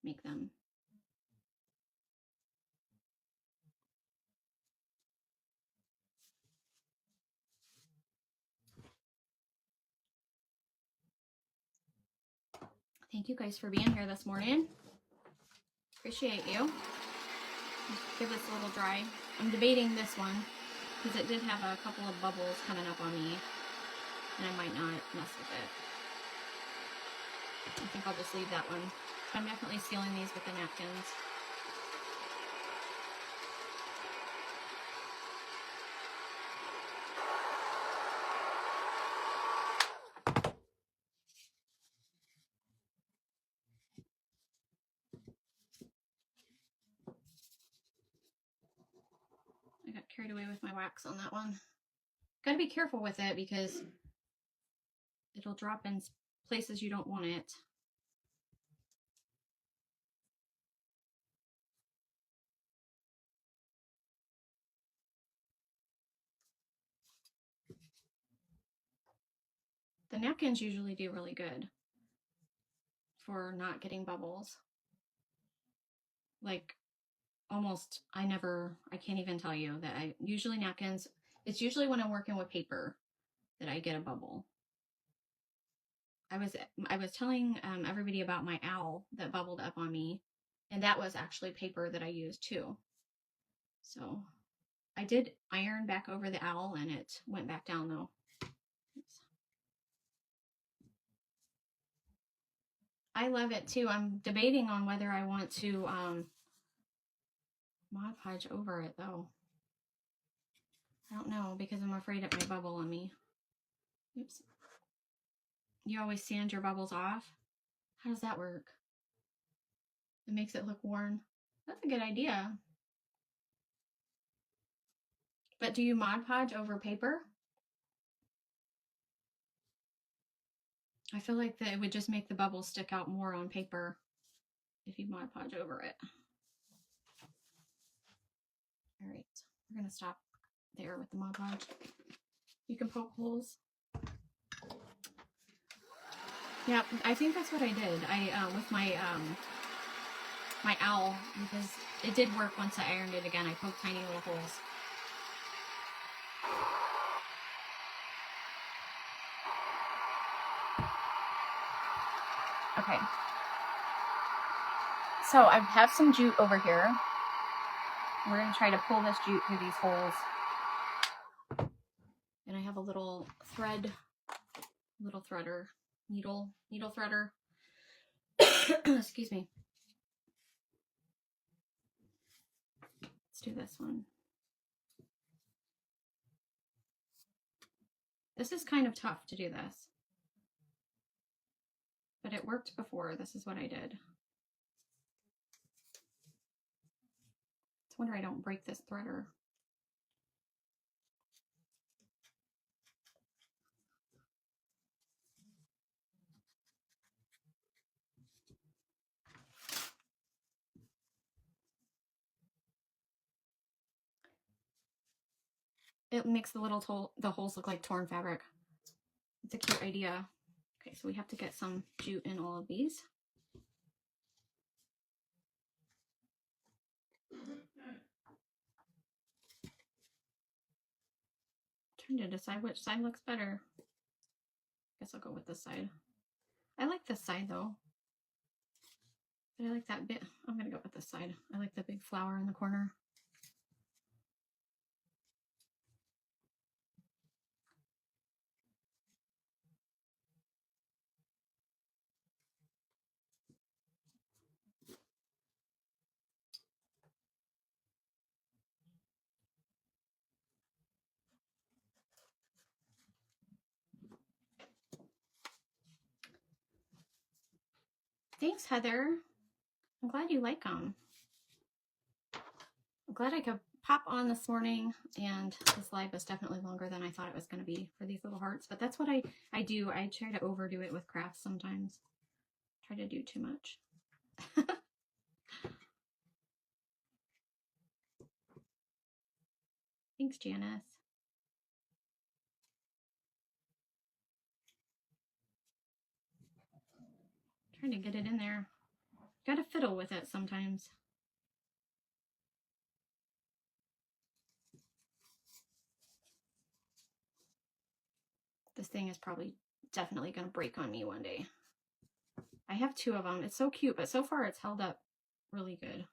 make them. Thank you guys for being here this morning. Appreciate you. Give this a little dry. I'm debating this one because it did have a couple of bubbles coming up on me, and I might not mess with it. I think I'll just leave that one. I'm definitely sealing these with the napkins. I got carried away with my wax on that one. Gotta be careful with it because it'll drop in places you don't want it. The napkins usually do really good for not getting bubbles. Like almost, I can't even tell you that usually napkins, it's usually when I'm working with paper that I get a bubble. I was telling everybody about my owl that bubbled up on me, and that was actually paper that I used too. So I did iron back over the owl and it went back down though. Oops. I love it too. I'm debating on whether I want to Mod Podge over it though. I don't know because I'm afraid it might bubble on me. Oops. You always sand your bubbles off? How does that work? It makes it look worn. That's a good idea. But do you Mod Podge over paper? I feel like that it would just make the bubbles stick out more on paper if you Mod Podge over it. All right, we're gonna stop there with the Mod Podge. You can poke holes. Yeah, I think that's what I did. With my my owl, because it did work once I ironed it again. I poked tiny little holes. Okay. So I have some jute over here. We're going to try to pull this jute through these holes. And I have a little thread, little threader, needle threader. Excuse me. Let's do this one. This is kind of tough to do this, but it worked before. This is what I did. It's a wonder I don't break this threader. It makes the holes look like torn fabric. It's a cute idea. Okay, so we have to get some jute in all of these. Trying to decide which side looks better. Guess I'll go with this side. I like this side though. But I like that bit. I'm gonna go with this side. I like the big flower in the corner. Thanks, Heather. I'm glad you like them. I'm glad I could pop on this morning, and this live was definitely longer than I thought it was going to be for these little hearts, but that's what I do. I try to overdo it with crafts sometimes. Try to do too much. Thanks, Janice. Trying to get it in there. Gotta fiddle with it sometimes. This thing is probably definitely gonna break on me one day. I have 2 of them. It's so cute, but so far it's held up really good.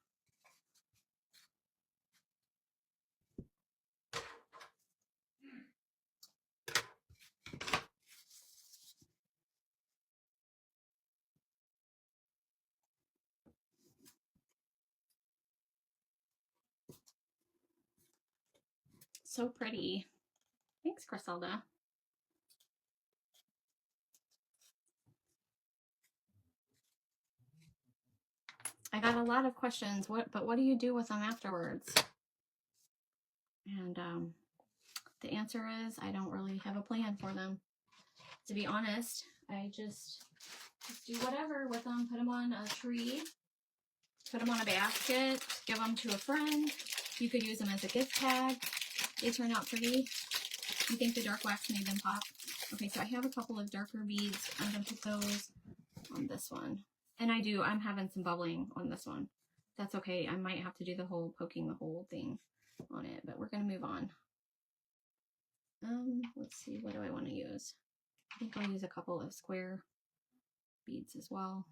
So pretty. Thanks, Griselda. I got a lot of questions. But what do you do with them afterwards? And the answer is I don't really have a plan for them. To be honest, I just do whatever with them. Put them on a tree, put them on a basket, give them to a friend. You could use them as a gift tag. They turn out pretty. You think the dark wax made them pop? Okay, so I have a couple of darker beads. I'm going to put those on this one. And I'm having some bubbling on this one. That's okay. I might have to do the whole poking the hole thing on it, but we're going to move on. Let's see, what do I want to use? I think I'll use a couple of square beads as well.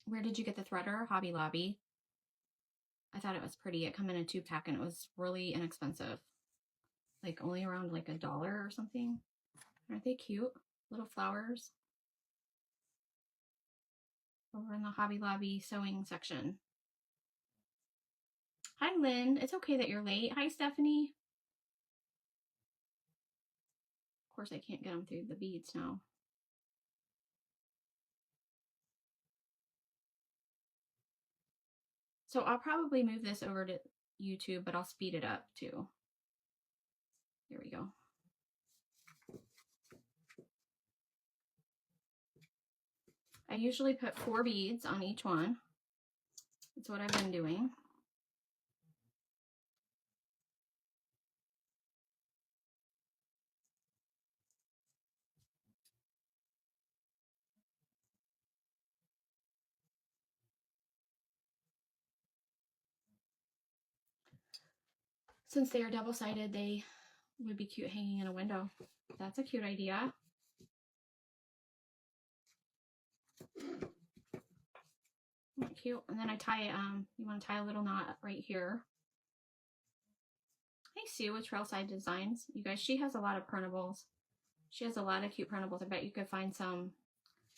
Where did you get the threader? Hobby Lobby. I thought it was pretty. It came in a 2-pack and it was really inexpensive. Like only around like $1 or something. Aren't they cute? Little flowers. Over in the Hobby Lobby sewing section. Hi, Lynn. It's okay that you're late. Hi, Stephanie. Of course, I can't get them through the beads now. So I'll probably move this over to YouTube, but I'll speed it up too. There we go. I usually put 4 beads on each one. That's what I've been doing. Since they are double-sided, they would be cute hanging in a window. That's a cute idea. Cute. And then I tie, you want to tie a little knot right here. Hey, Sue with Trailside Designs. You guys, she has a lot of printables. She has a lot of cute printables. I bet you could find some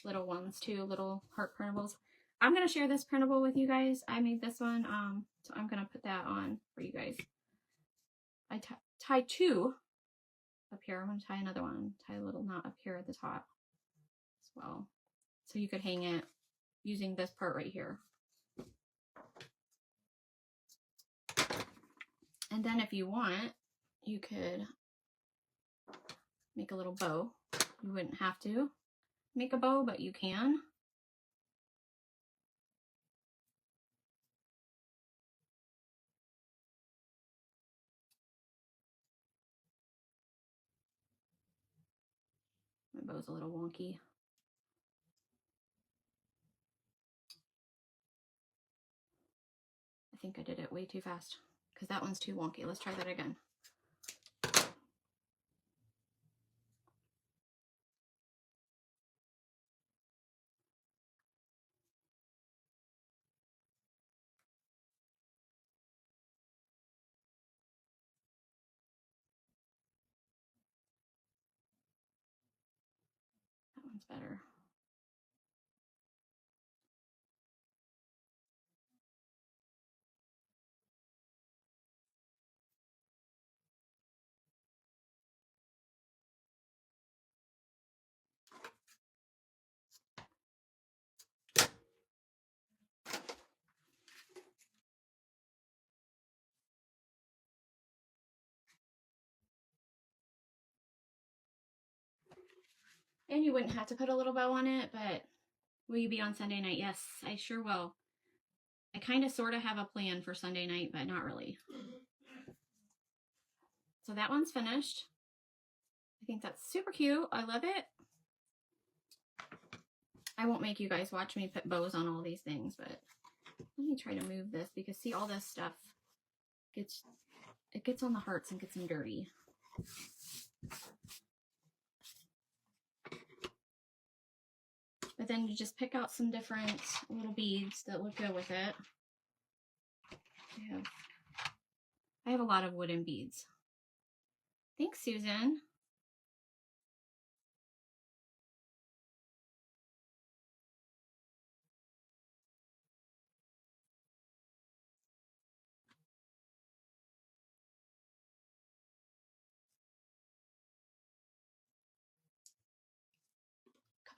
little ones too, little heart printables. I'm going to share this printable with you guys. I made this one, so I'm going to put that on for you guys. I tied two up here. I'm going to tie another one. Tie a little knot up here at the top as well. So you could hang it using this part right here. And then if you want, you could make a little bow. You wouldn't have to make a bow, but you can. My bow's a little wonky. I think I did it way too fast because that one's too wonky. Let's try that again. That one's better. And you wouldn't have to put a little bow on it, but will you be on Sunday night? Yes, I sure will. I kind of sort of have a plan for Sunday night, but not really. So that one's finished. I think that's super cute. I love it. I won't make you guys watch me put bows on all these things, but let me try to move this because see all this stuff gets on the hearts and gets them dirty. But then you just pick out some different little beads that look good with it. I have a lot of wooden beads. Thanks, Susan.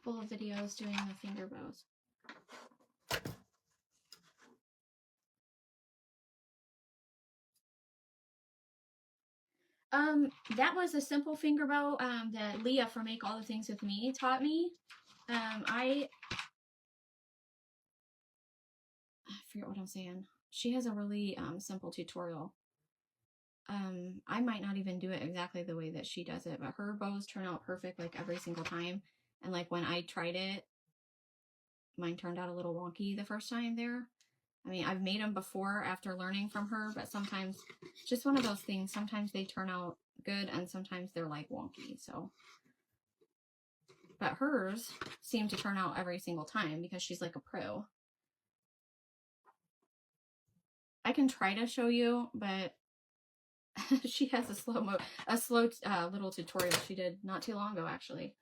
Couple of videos doing the finger bows. That was a simple finger bow that Leah from Make All the Things With Me taught me. I forget what I'm saying. She has a really simple tutorial. I might not even do it exactly the way that she does it, but her bows turn out perfect like every single time. And like when I tried it, mine turned out a little wonky the first time there. I mean, I've made them before after learning from her, but sometimes just one of those things. Sometimes they turn out good and sometimes they're like wonky. So, but hers seem to turn out every single time because she's like a pro. I can try to show you, but she has a slow little tutorial she did not too long ago, actually.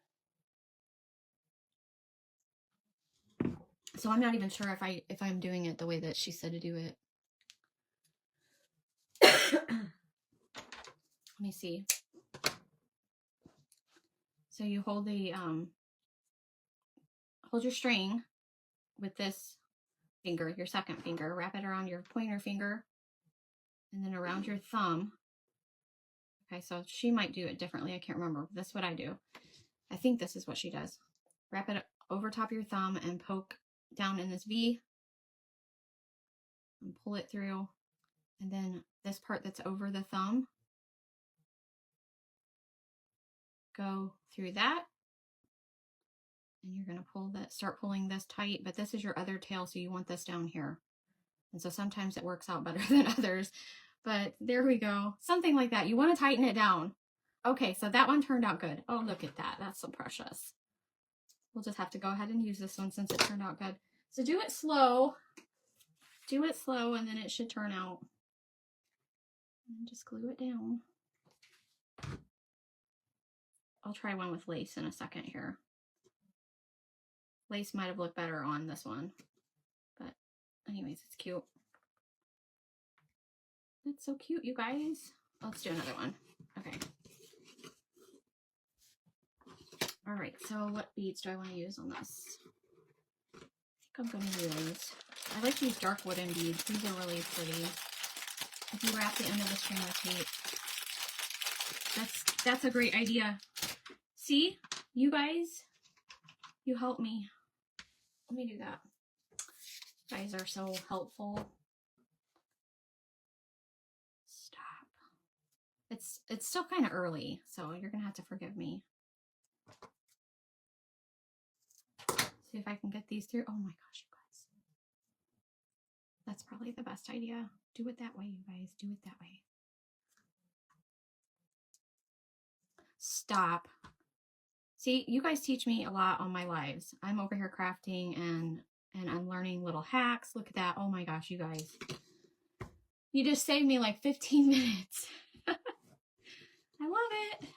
So I'm not even sure if I'm doing it the way that she said to do it. Let me see. So you hold the hold your string with this finger, your second finger, wrap it around your pointer finger and then around your thumb. Okay, so she might do it differently. I can't remember. That's what I do. I think this is what she does. Wrap it over top of your thumb and poke down in this V and pull it through. And then this part that's over the thumb, go through that. And you're going to pull that, start pulling this tight, but this is your other tail, so you want this down here. And so sometimes it works out better than others, but there we go. Something like that. You want to tighten it down. Okay, so that one turned out good. Oh, look at that. That's so precious. We'll just have to go ahead and use this one since it turned out good. So do it slow. Do it slow and then it should turn out. And just glue it down. I'll try one with lace in a second here. Lace might have looked better on this one. But anyways, it's cute. It's so cute, you guys. Let's do another one. Okay. All right, so what beads do I want to use on this? I think I'm going to use, I like to use dark wooden beads. These are really pretty. If you wrap the end of the string with tape. That's a great idea. See, you guys, you help me. Let me do that. You guys are so helpful. Stop. It's still kind of early, so you're gonna have to forgive me. See if I can get these through. Oh my gosh, you guys. That's probably the best idea. Do it that way, you guys. Do it that way. Stop. See, you guys teach me a lot on my lives. I'm over here crafting and I'm learning little hacks. Look at that. Oh my gosh, you guys. You just saved me like 15 minutes. I love it.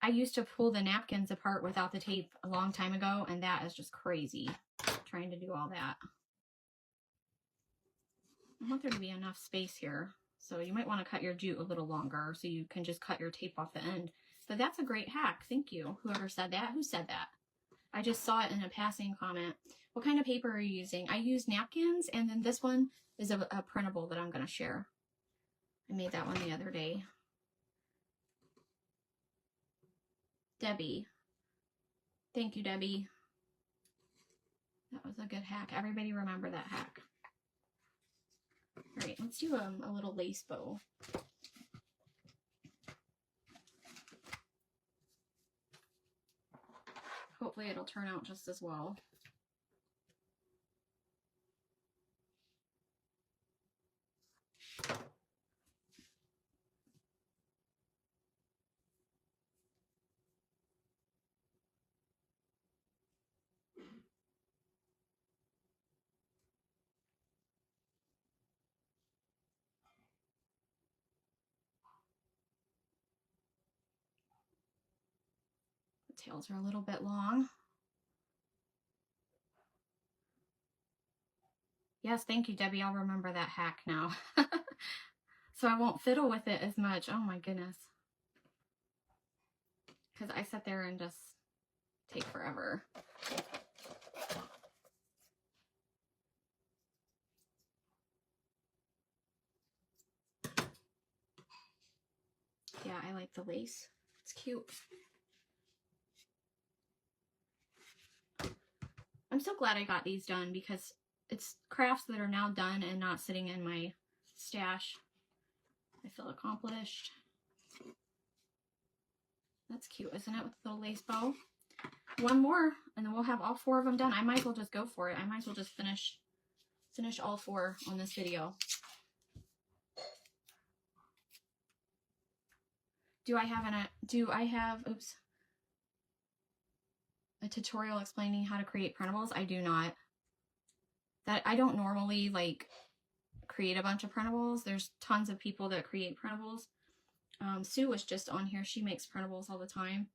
I used to pull the napkins apart without the tape a long time ago, and that is just crazy, trying to do all that. I want there to be enough space here. So you might want to cut your jute a little longer so you can just cut your tape off the end. But that's a great hack. Thank you. Whoever said that. Who said that? I just saw it in a passing comment. What kind of paper are you using? I use napkins, and then this one is a printable that I'm going to share. I made that one the other day. Debbie. Thank you, Debbie. That was a good hack. Everybody remember that hack. All right, let's do a little lace bow. Hopefully it'll turn out just as well. The tails are a little bit long. Yes, thank you, Debbie. I'll remember that hack now. So I won't fiddle with it as much. Oh my goodness. Because I sit there and just take forever. Yeah, I like the lace. It's cute. I'm so glad I got these done because it's crafts that are now done and not sitting in my stash. I feel accomplished. That's cute, isn't it, with the little lace bow? One more, and then we'll have all 4 of them done. I might as well just go for it. I might as well just finish all 4 on this video. Do I have oops, a tutorial explaining how to create printables? I do not. That I don't normally like create a bunch of printables. There's tons of people that create printables. Sue was just on here. She makes printables all the time.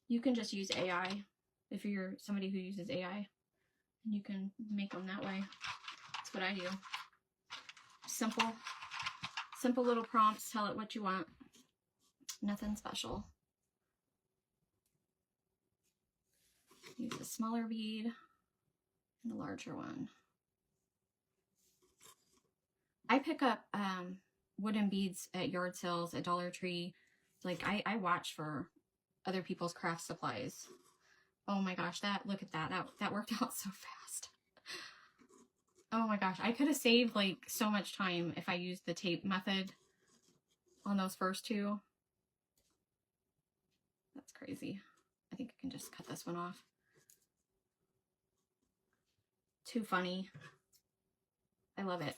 You can just use AI if you're somebody who uses AI. You can make them that way. That's what I do. Simple little prompts. Tell it what you want. Nothing special. Use a smaller bead and a larger one. I pick up wooden beads at yard sales at Dollar Tree. Like I watch for other people's craft supplies. Oh my gosh, look at that. That worked out so fast. Oh my gosh, I could have saved like so much time if I used the tape method on those first 2. That's crazy. I think I can just cut this one off. Too funny. I love it.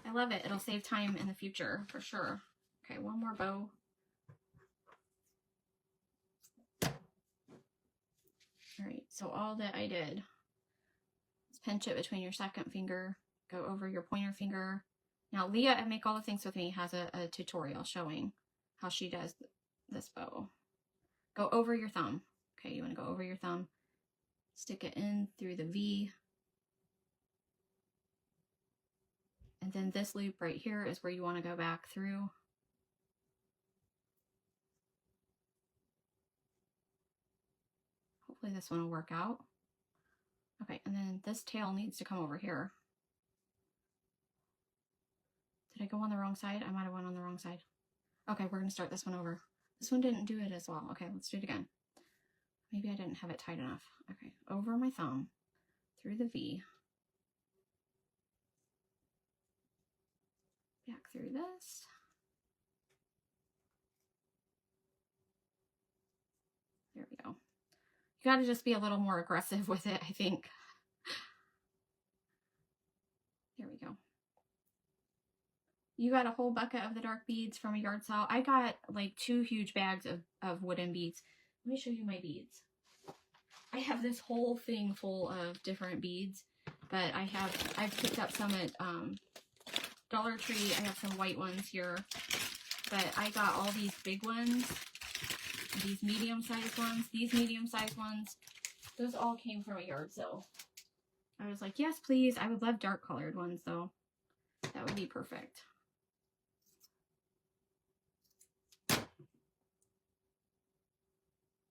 I love it. It'll save time in the future for sure. Okay, one more bow. All right, so all that I did is pinch it between your second finger, go over your pointer finger. Now, Leah at Make All the Things With Me has a tutorial showing how she does this bow. Go over your thumb. Okay, you want to go over your thumb. Stick it in through the V. And then this loop right here is where you want to go back through. Hopefully this one will work out. Okay, and then this tail needs to come over here. Did I go on the wrong side? I might have went on the wrong side. Okay, we're going to start this one over. This one didn't do it as well. Okay, let's do it again. Maybe I didn't have it tight enough. Okay, over my thumb, through the V. Back through this. There we go. You got to just be a little more aggressive with it, I think. There we go. You got a whole bucket of the dark beads from a yard sale. I got like 2 huge bags of wooden beads. Let me show you my beads. I have this whole thing full of different beads, but I've picked up some at Dollar Tree. I have some white ones here, but I got all these big ones, these medium-sized ones, these medium-sized ones. Those all came from a yard sale. I was like, yes, please. I would love dark colored ones though. That would be perfect.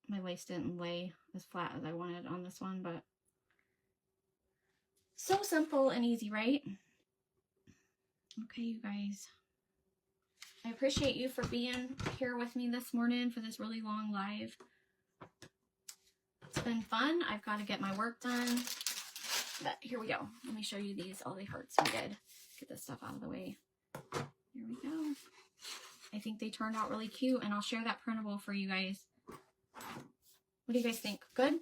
My lace didn't lay as flat as I wanted on this one, but so simple and easy, right? Okay, you guys. I appreciate you for being here with me this morning for this really long live. It's been fun. I've got to get my work done. But here we go. Let me show you these, all the hearts we did. Get this stuff out of the way. Here we go. I think they turned out really cute, and I'll share that printable for you guys. What do you guys think? Good?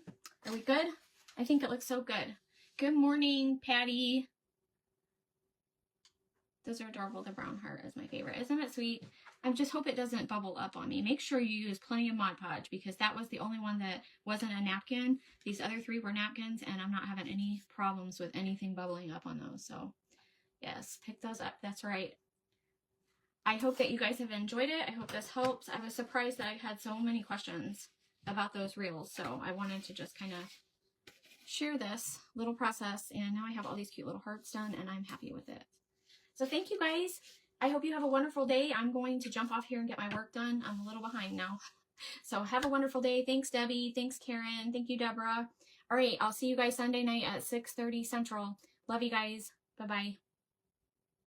Are we good? I think it looks so good. Good morning, Patty. Those are adorable. The brown heart is my favorite. Isn't it sweet? I just hope it doesn't bubble up on me. Make sure you use plenty of Mod Podge because that was the only one that wasn't a napkin. These other 3 were napkins, and I'm not having any problems with anything bubbling up on those. So, yes, pick those up. That's right. I hope that you guys have enjoyed it. I hope this helps. I was surprised that I had so many questions about those reels, so I wanted to just kind of share this little process, and now I have all these cute little hearts done, and I'm happy with it. So thank you guys. I hope you have a wonderful day. I'm going to jump off here and get my work done. I'm a little behind now. So have a wonderful day. Thanks, Debbie. Thanks, Karen. Thank you, Deborah. All right, I'll see you guys Sunday night at 6:30 Central. Love you guys. Bye-bye.